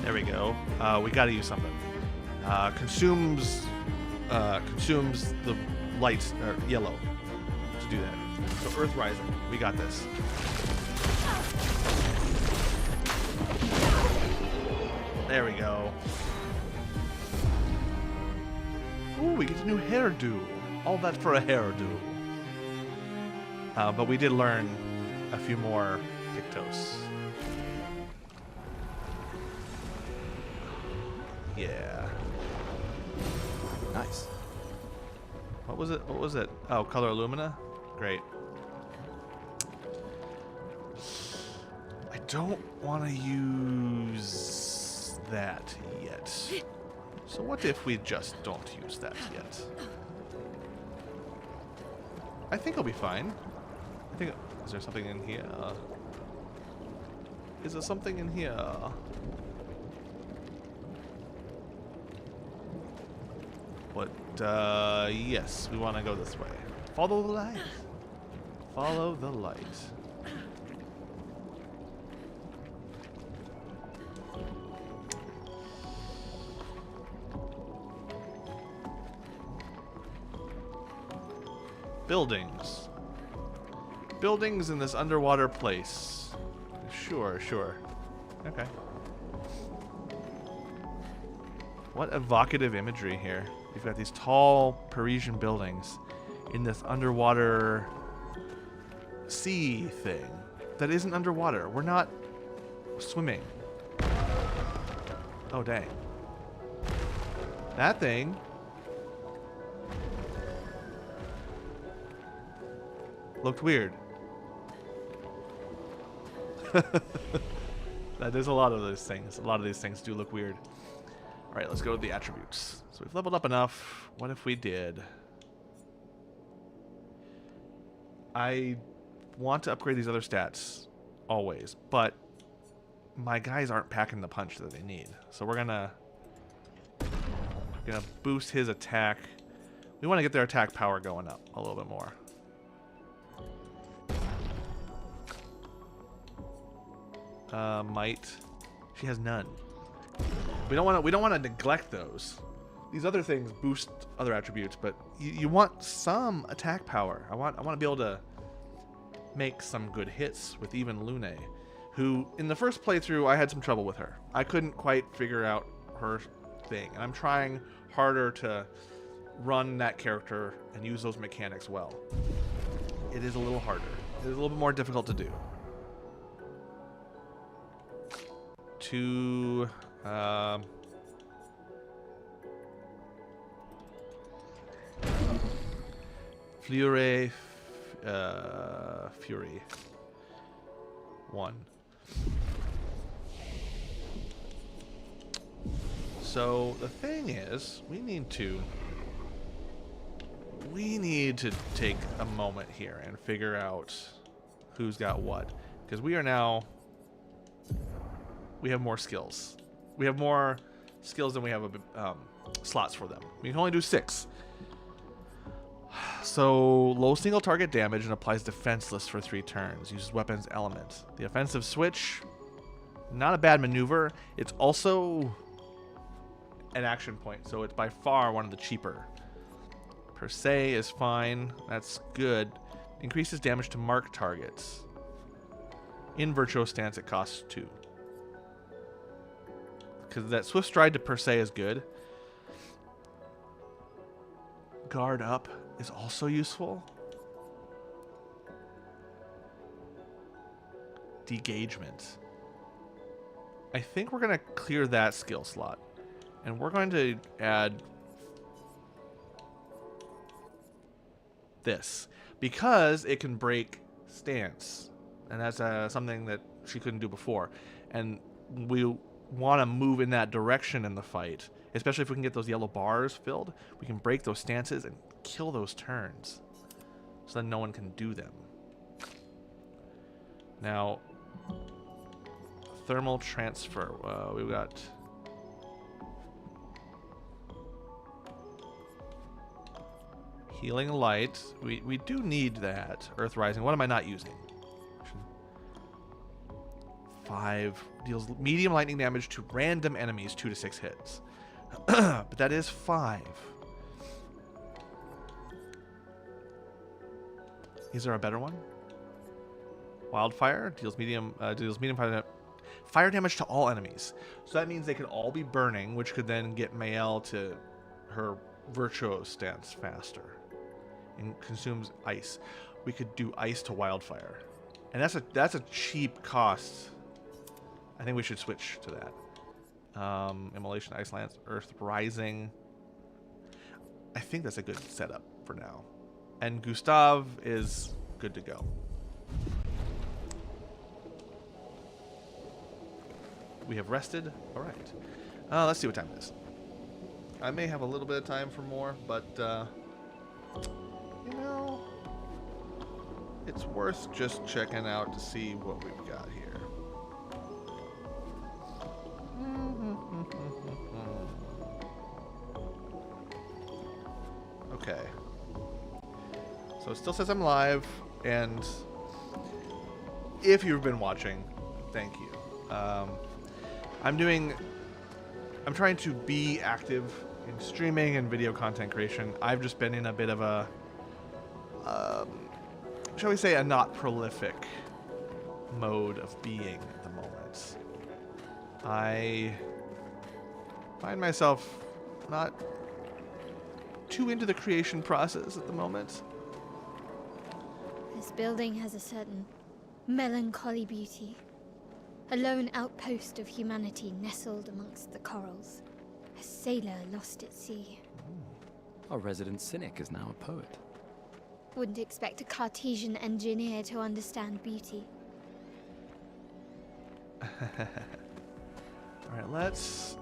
There we go. We gotta use something. Consumes the light or yellow to do that. So Earth Rising, we got this. There we go. Ooh, we get a new hairdo. All that for a hairdo. But we did learn a few more Pictos. Yeah. Nice. What was it? What was it? Oh, Color Illumina? Great. I don't want to use that yet. So what if we just don't use that yet? I think I'll be fine. I think... Is there something in here? Is there something in here? What? Yes, we want to go this way. Follow the light. Follow the light. Buildings. Buildings in this underwater place. Sure, sure. Okay. What evocative imagery here. You've got these tall Parisian buildings in this underwater sea thing that isn't underwater. We're not swimming. Oh, dang. That thing looked weird. There's a lot of those things. A lot of these things do look weird. Alright, let's go to the attributes. So we've leveled up enough. What if we did? I want to upgrade these other stats always, but my guys aren't packing the punch that they need. So we're gonna boost his attack. We want to get their attack power going up a little bit more. Might. She has none. We don't want to neglect those. These other things boost other attributes, but you want some attack power. I want to be able to make some good hits with even Lune, who in the first playthrough I had some trouble with her. I couldn't quite figure out her thing, and I'm trying harder to run that character and use those mechanics well. It is a little harder. It is a little bit more difficult to do. Fury 1. So the thing is, we need to take a moment here and figure out who's got what, because we have more skills. We have more skills than we have slots for them. We can only do 6. So, low single target damage and applies defenseless for 3 turns. Uses weapons element. The offensive switch Not a bad maneuver. It's also an action point, so it's by far one of the cheaper. Per se is fine. That's good. Increases damage to marked targets. In Virtuoso Stance, it costs 2. Because that Swift Stride to per se is good. Guard Up is also useful. Degagement. I think we're going to clear that skill slot. And we're going to add this. Because it can break stance. And that's something that she couldn't do before. And we want to move in that direction in the fight. Especially if we can get those yellow bars filled. We can break those stances and kill those turns. So then no one can do them. Now, thermal transfer. We've got... Healing Light. We do need that. Earth Rising. What am I not using? 5 deals medium lightning damage to random enemies 2 to 6 hits. But that is 5. Is there a better one? Wildfire deals medium fire damage to all enemies. So that means they could all be burning, which could then get Mael to her Virtuoso Stance faster. And consumes ice. We could do ice to wildfire. And that's a cheap cost. I think we should switch to that. Immolation, Ice Lance, Earth Rising. I think that's a good setup for now. And Gustav is good to go. We have rested. All right. Let's see what time it is. I may have a little bit of time for more, but you know, it's worth just checking out to see what we've got here. Okay. So it still says I'm live, and if you've been watching, thank you. I'm trying to be active in streaming and video content creation. I've just been in a bit of a, shall we say, a not prolific mode of being at the moment. I find myself not too into the creation process at the moment. This building has a certain melancholy beauty. A lone outpost of humanity nestled amongst the corals. A sailor lost at sea. Our resident cynic is now a poet. Wouldn't expect a Cartesian engineer to understand beauty. Alright, let's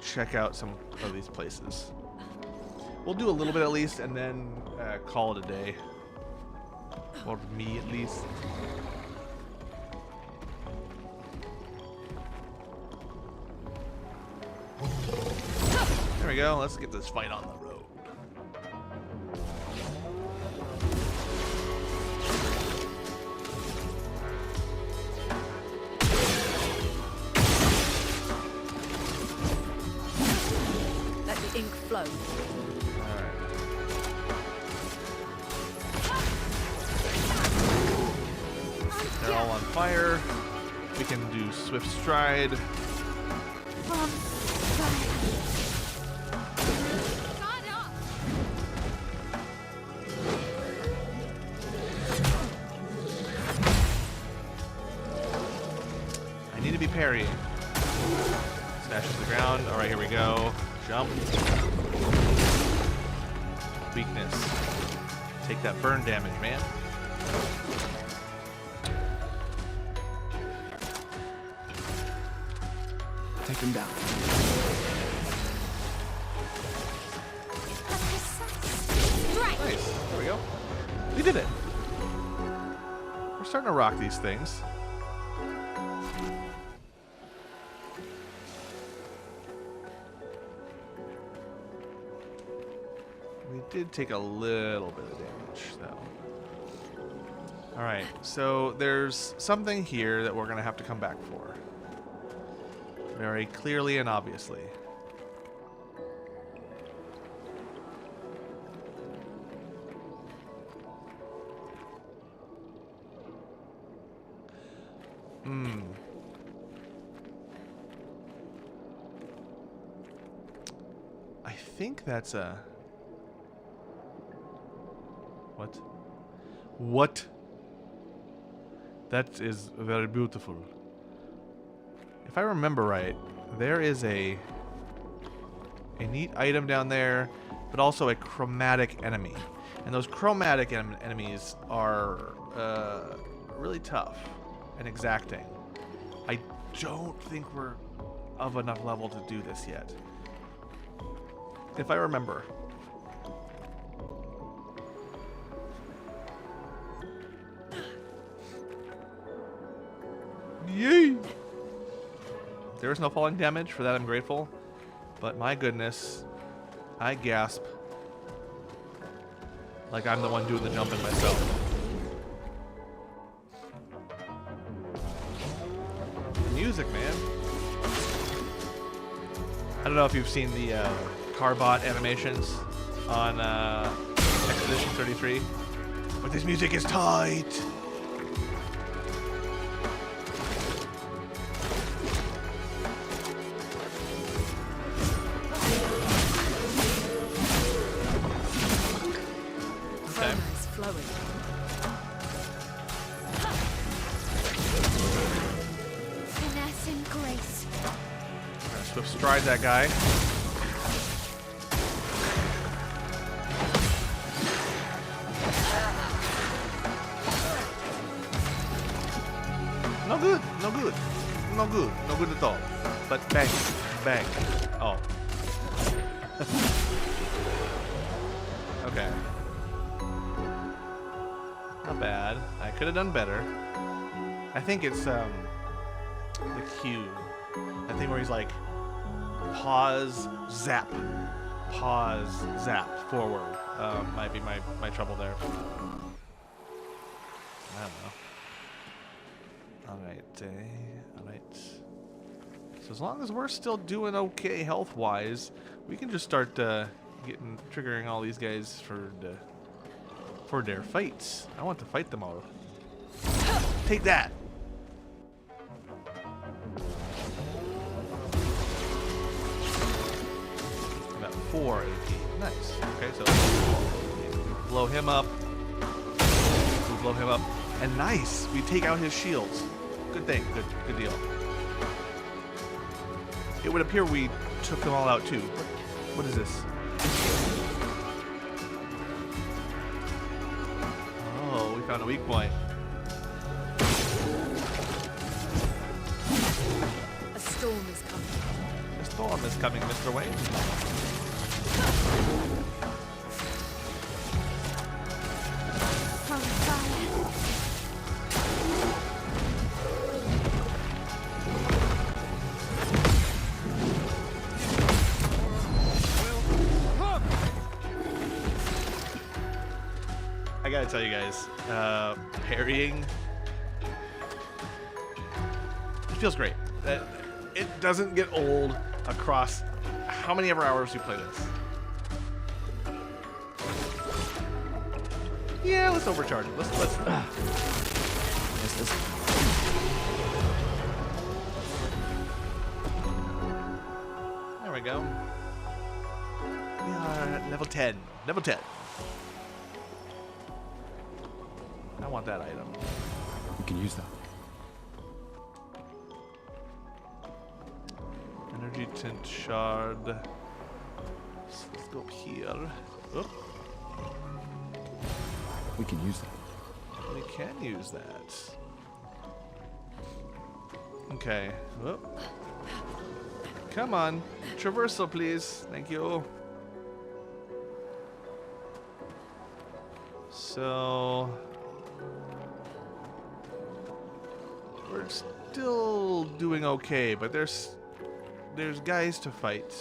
check out some of these places. We'll do a little bit at least, and then call it a day. Or me at least. There we go. Let's get this fight on the road. Let the ink flow. They're all on fire. We can do Swift Stride. I need to be parrying. Smashes the ground. Alright, here we go. Jump. Weakness. Take that burn damage, man. Take him down. Nice. There we go. We did it. We're starting to rock these things. We did take a little bit of damage, though. Alright, so there's something here that we're going to have to come back for. Very clearly and obviously. I think that's a... What? What? That is very beautiful. If I remember right, there is a neat item down there, but also a chromatic enemy. And those chromatic enemies are really tough and exacting. I don't think we're of enough level to do this yet. If I remember. Yay! There is no falling damage. For that I'm grateful. But my goodness, I gasp like I'm the one doing the jumping myself. Music, man. I don't know if you've seen the Carbot animations on Expedition 33, but this music is tight. Okay. Is flowing. Finesse and grace. I'm gonna swift stride that guy. No good, no good, no good, no good at all. But bang, bang. Oh. Okay. Not bad. I could have done better. I think it's the cue. That thing where he's like pause, zap, forward. Might be my trouble there. I don't know. Alright, alright. So as long as we're still doing okay health-wise, we can just start triggering all these guys for their fights. I want to fight them all. Take that! I'm at 4 AP. Nice. Okay, so blow him up. We blow him up. And nice! We take out his shields. Good thing. Good deal. It would appear we took them all out too. What is this? Oh, we found a weak point. A storm is coming. The storm is coming, Mr. Wayne. From fire. I gotta tell you guys, parrying, it feels great. It doesn't get old across how many ever hours you play this. Yeah, let's overcharge it. Let's miss this. There we go. We are at level 10. Level 10. I want that item. We can use that. Energy tint shard. Let's go up here. Oop. We can use that. We can use that. Okay. Oop. Come on. Traversal, please. Thank you. So... we're still doing okay, but there's guys to fight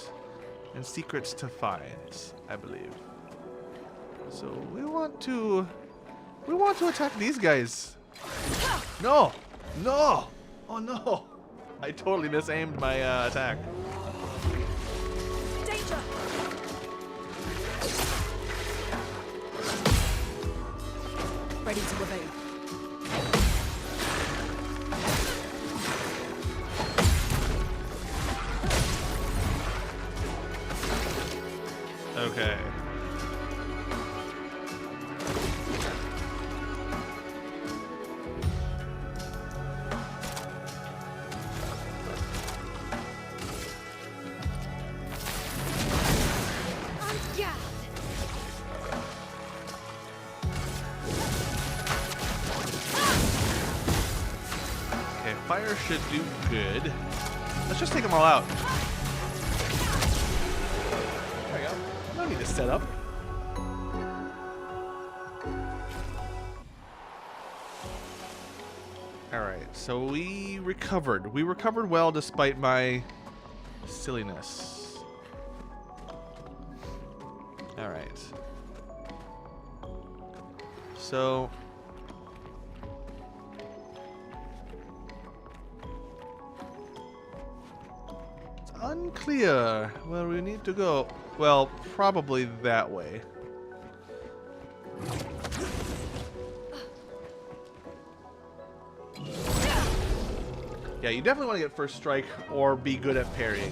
and secrets to find, I believe. So we want to attack these guys. No, no, oh no. I totally misaimed my attack. Danger! Ready to evade. Okay. Yeah. Okay, fire should do good. Let's just take them all out. There we go. No need to set up. Alright, so we recovered. We recovered well despite my silliness. Alright. So... it's unclear where we need to go. Well, probably that way. Yeah, you definitely want to get first strike or be good at parrying.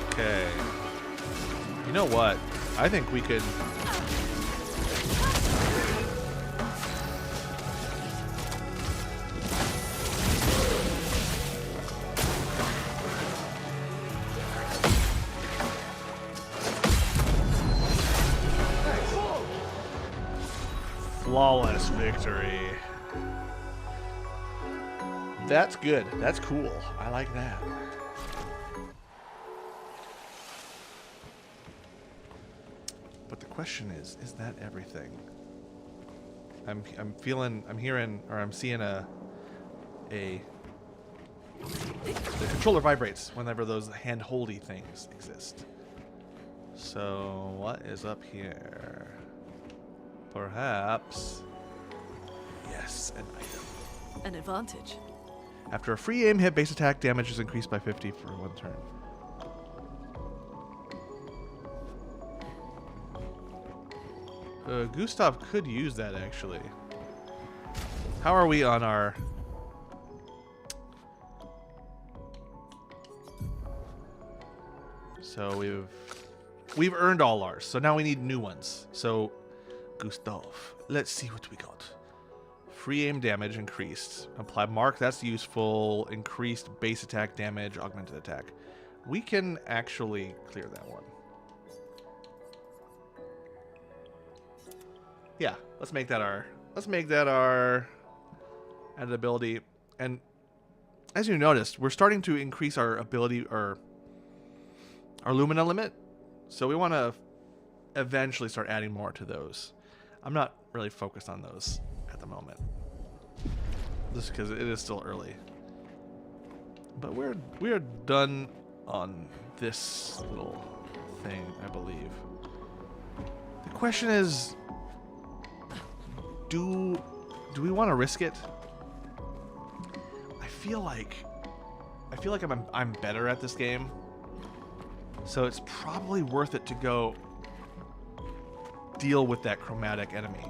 Okay. You know what? I think we could... Flawless victory. That's good. That's cool. I like that. But the question is that everything? I'm hearing, or I'm seeing the controller vibrates whenever those hand-holdy things exist. So what is up here? Perhaps, yes, an item. An advantage. After a free aim hit, base attack damage is increased by 50 for one turn. Gustav could use that, actually. How are we on our... So we've earned all ours, so now we need new ones. So, Gustav, let's see what we got. Free aim damage increased. Apply mark, that's useful. Increased base attack damage, augmented attack. We can actually clear that one. Yeah, let's make that our added ability. And as you noticed, we're starting to increase our ability, or our Lumina limit. So we want to eventually start adding more to those. I'm not really focused on those at the moment, just because it is still early. But we are done on this little thing, I believe. The question is, do we want to risk it? I feel like I'm better at this game, so it's probably worth it to go deal with that chromatic enemy.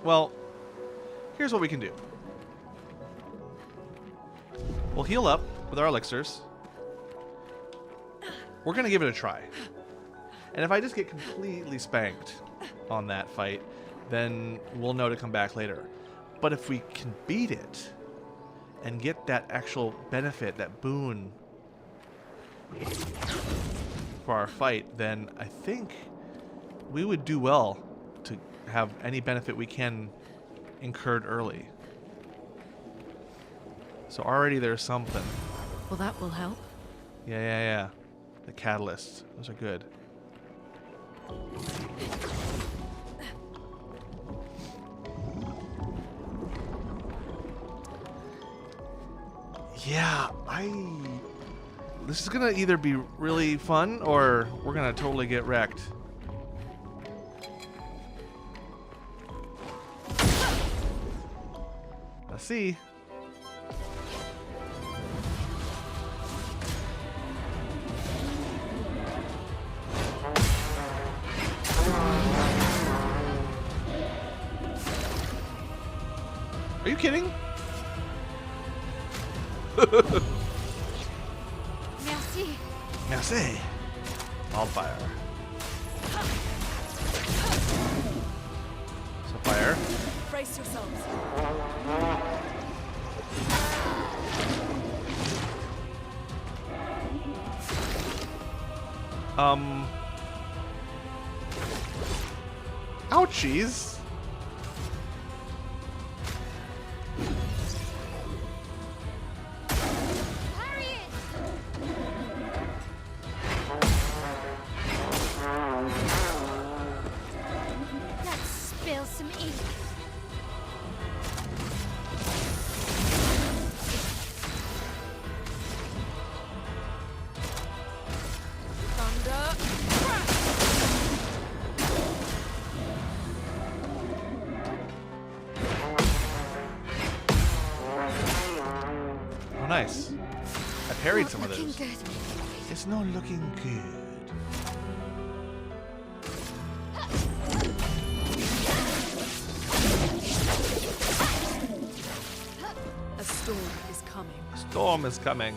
Well, here's what we can do. We'll heal up with our elixirs. We're going to give it a try. And if I just get completely spanked on that fight, then we'll know to come back later. But if we can beat it and get that actual benefit, that boon for our fight, then I think we would do well to have any benefit we can incurred early. So already there's something. Well, that will help. Yeah. The catalysts, those are good. Yeah, this is gonna either be really fun or we're gonna totally get wrecked. Let's see. Are you kidding? Merci. Merci. Wildfire. So fire. Brace yourselves. Ouchies. Harriet! Let's spill some ink. Thunder. Oh, nice. I parried some of Looking those. good. It's not looking good. A storm is coming. Storm is coming.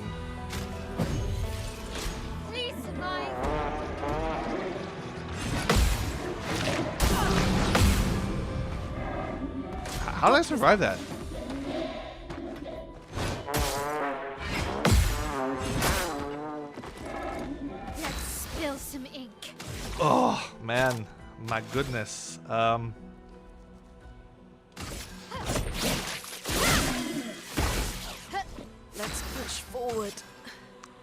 Please survive. How did I survive that? Let's spill some ink. Oh, man. My goodness. Let's push forward.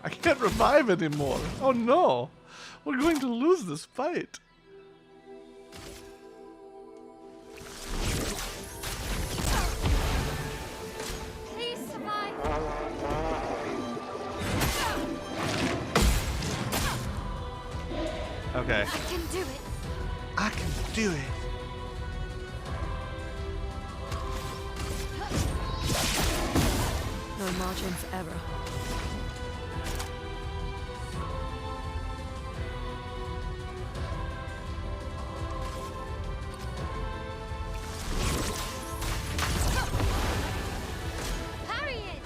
I can't revive anymore. Oh no. We're going to lose this fight. Please survive. Okay. I can do it. I can do it. No margin for error. Harriet!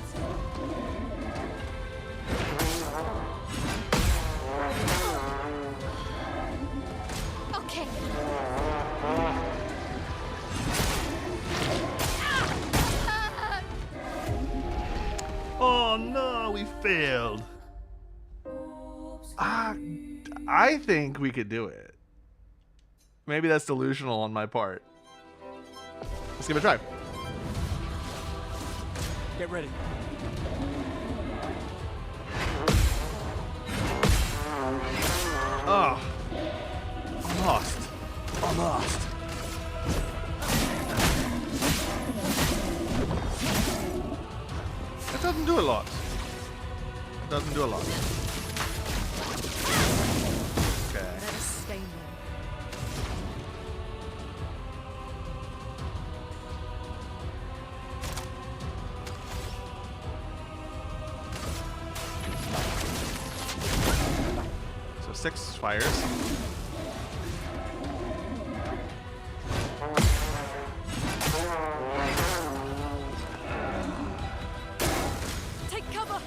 Okay. Oh no, we failed. I think we could do it. Maybe that's delusional on my part. Let's give it a try. Get ready. Oh. I'm lost. I'm lost. That doesn't do a lot. It doesn't do a lot. Okay. Let us stain them. So 6 fires. Take cover.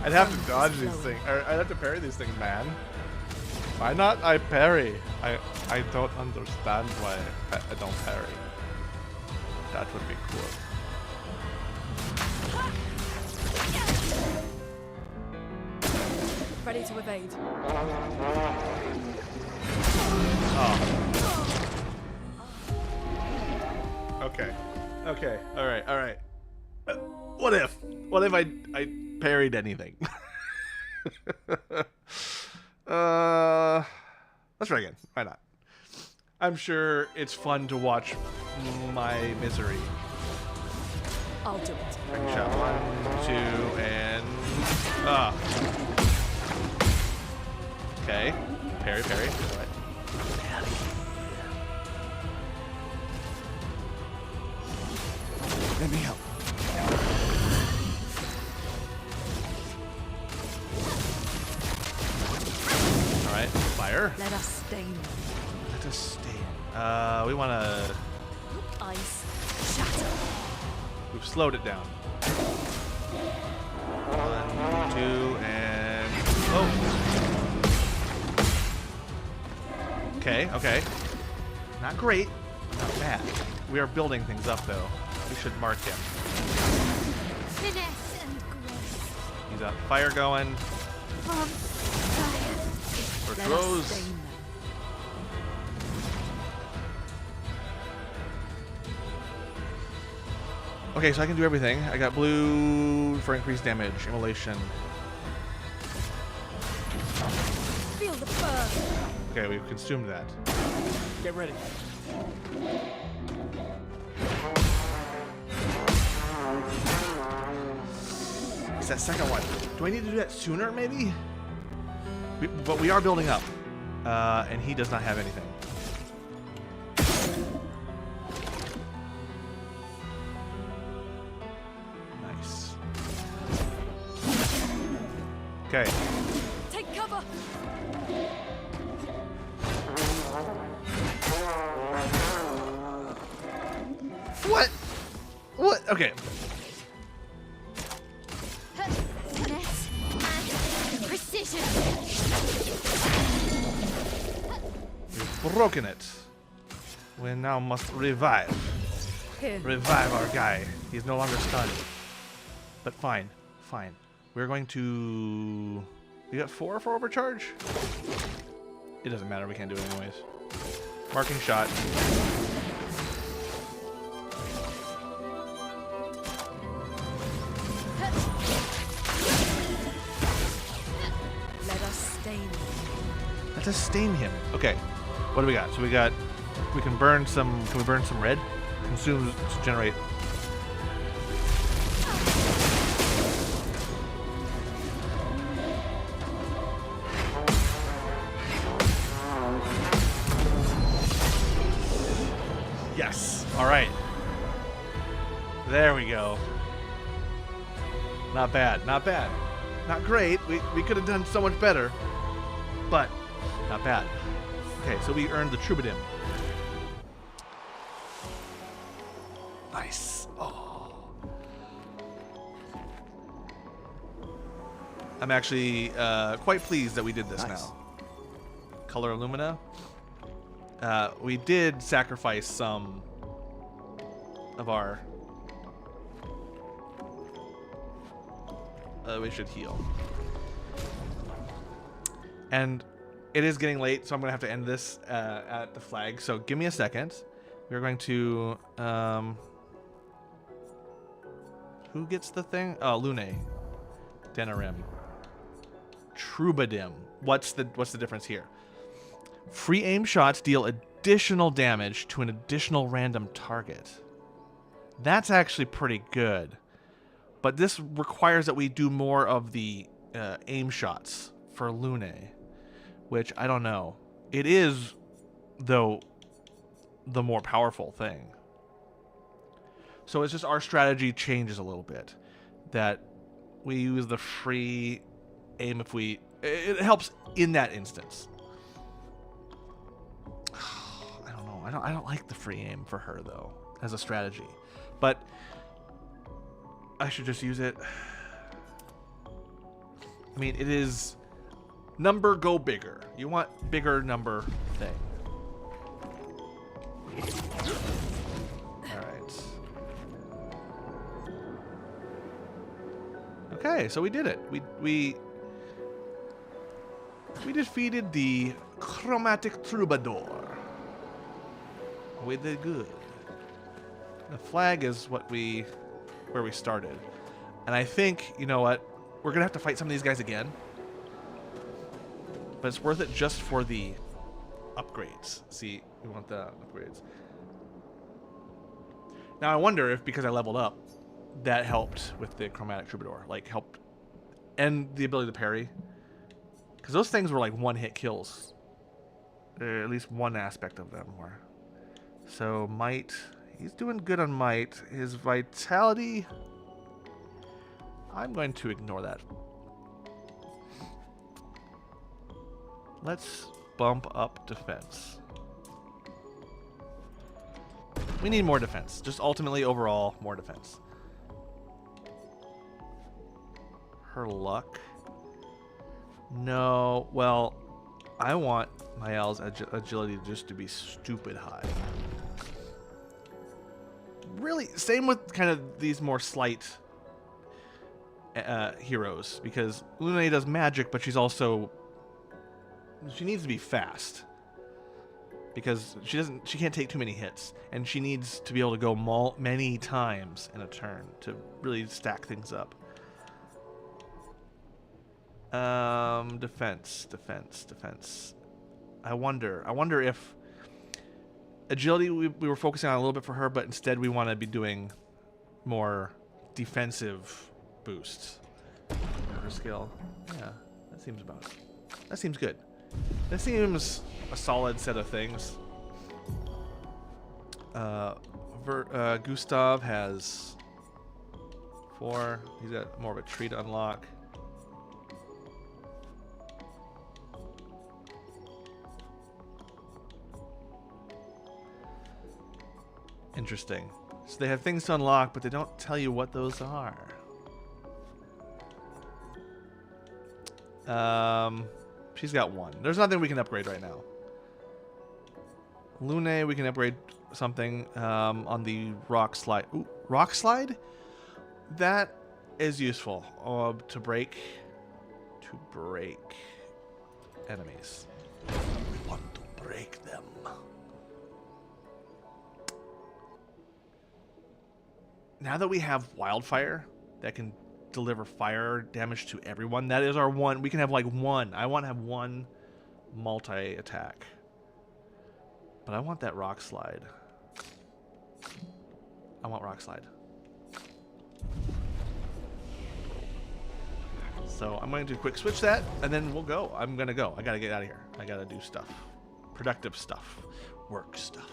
I'd have to dodge these things. Or I'd have to parry these things, man. Why not I parry? I don't understand why I don't parry. That would be cool. Ready to evade. Oh. Okay. Okay. All right. All right. What if? What if I parried anything. Let's try again. Why not? I'm sure it's fun to watch my misery. I'll do it. Second shot. 1, 2, and okay. Parry. All right. Let me help. All right. Fire. Let us stain them. Let us stay. We want to. Ice. Shatter. We've slowed it down. 1, 2, and oh. Okay. Not great. Not bad. We are building things up, though. We should mark him. Finesse and grace. He's got fire going. From fire. For Let throws. us stain them. Okay, so I can do everything. I got blue for increased damage, immolation. Feel the burn. Okay, we've consumed that. Get ready. It's that second one. Do I need to do that sooner, maybe? But we are building up. And he does not have anything. Nice. Okay. Take cover. What? What? Okay. Finesse and precision. We've broken it. We now must revive. Here. Revive our guy. He's no longer stunned. But fine. We're going to... We got 4 for overcharge? It doesn't matter. We can't do it anyways. Marking shot. Let us stain them. Let us stain him. Okay. What do we got? So we got... We can burn some... Can we burn some red? Consumes to generate... Yes. All right. There we go. Not bad. Not great. We could have done so much better. But not bad. Okay, so we earned the Troubadour. Nice. Oh. I'm actually quite pleased that we did this Nice. now. Color Illumina. We did sacrifice some of our... we should heal. And it is getting late, so I'm going to have to end this at the flag. So give me a second. We're going to... who gets the thing? Oh, Lune. Denarim. Troubadim. What's the difference here? Free aim shots deal additional damage to an additional random target. That's actually pretty good. But this requires that we do more of the aim shots for Lune, which I don't know. It is, though, the more powerful thing. So it's just our strategy changes a little bit. That we use the free aim if we... It helps in that instance. I don't know. I don't like the free aim for her, though, as a strategy. But I should just use it. I mean, it is number go bigger. You want bigger number thing. All right. Okay, so we did it. We defeated the Chromatic Troubadour. We did good. The flag is where we started. And I think, you know what? we're gonna have to fight some of these guys again. But it's worth it just for the upgrades. See, we want the upgrades. Now I wonder if because I leveled up, that helped with the chromatic troubadour, like helped, and the ability to parry. Because those things were like one-hit kills. At least one aspect of them were. So might, he's doing good on might. His vitality, I'm going to ignore that. Let's bump up defense. We need more defense. Just ultimately, overall, more defense. Her luck. No, well, I want Mael's agility just to be stupid high. Really, same with kind of these more slight heroes, because Luna does magic, but she's also, she needs to be fast. Because she can't take too many hits, and she needs to be able to go many times in a turn to really stack things up. Defense. I wonder if agility we were focusing on a little bit for her, but instead we want to be doing more defensive boosts for her skill. Yeah, that seems good. That seems a solid set of things. Gustav has 4. He's got more of a tree to unlock. Interesting. So they have things to unlock, but they don't tell you what those are. She's got 1. There's nothing we can upgrade right now. Lune, we can upgrade something on the rock slide. Ooh, rock slide? That is useful to break enemies. We want to break them. Now that we have wildfire that can deliver fire damage to everyone, that is our one. We can have like one. I want to have one multi-attack. But I want that rock slide. I want rock slide. So I'm going to quick switch that, and then we'll go. I'm going to go. I got to get out of here. I got to do stuff. Productive stuff. Work stuff.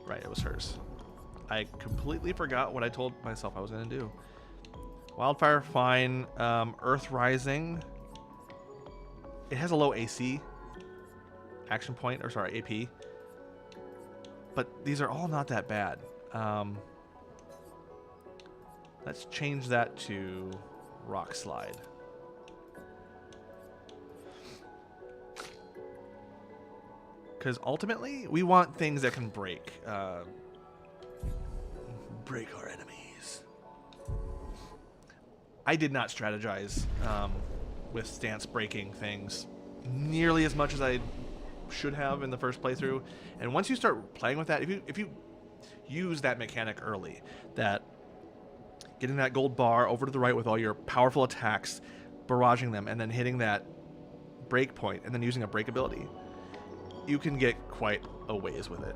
Right, it was hers. I completely forgot what I told myself I was going to do. Wildfire, fine. Earth Rising. It has a low AC. Action point, or sorry, AP. But these are all not that bad. Let's change that to Rock Slide. Because ultimately, we want things that can break. Break our enemies. I did not strategize with stance breaking things nearly as much as I should have in the first playthrough. And once you start playing with that, if you use that mechanic early, that getting that gold bar over to the right with all your powerful attacks, barraging them, and then hitting that break point, and then using a break ability, you can get quite a ways with it.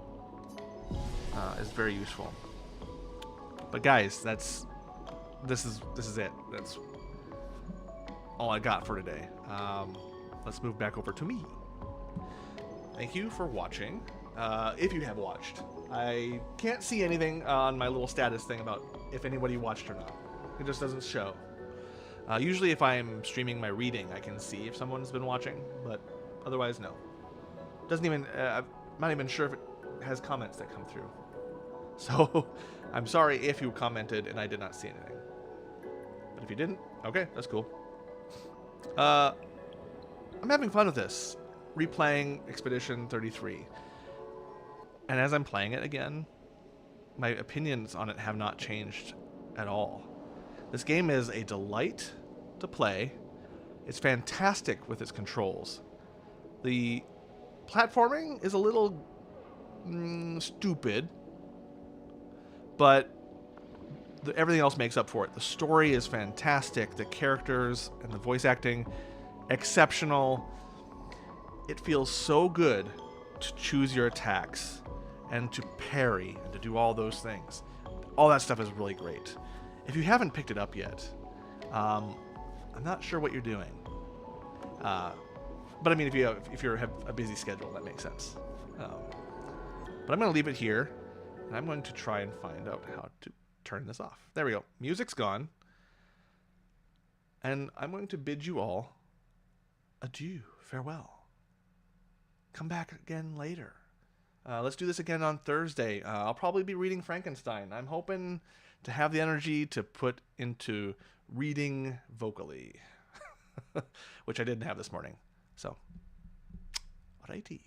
It's very useful. But guys, this is it. That's all I got for today. Let's move back over to me. Thank you for watching. If you have watched, I can't see anything on my little status thing about if anybody watched or not. It just doesn't show. Usually if I'm streaming my reading, I can see if someone's been watching, but otherwise, no. Doesn't even, I'm not even sure if it has comments that come through. So, I'm sorry if you commented and I did not see anything. But if you didn't, okay, that's cool. I'm having fun with this. Replaying Expedition 33. And as I'm playing it again, my opinions on it have not changed at all. This game is a delight to play. It's fantastic with its controls. The platforming is a little stupid, but everything else makes up for it. The story is fantastic. The characters and the voice acting, exceptional. It feels so good to choose your attacks and to parry and to do all those things. All that stuff is really great. If you haven't picked it up yet, I'm not sure what you're doing. But I mean, if you have a busy schedule, that makes sense. But I'm going to leave it here, and I'm going to try and find out how to turn this off. There we go. Music's gone. And I'm going to bid you all adieu, farewell. Come back again later. Let's do this again on Thursday. I'll probably be reading Frankenstein. I'm hoping to have the energy to put into reading vocally, which I didn't have this morning. So, alrighty.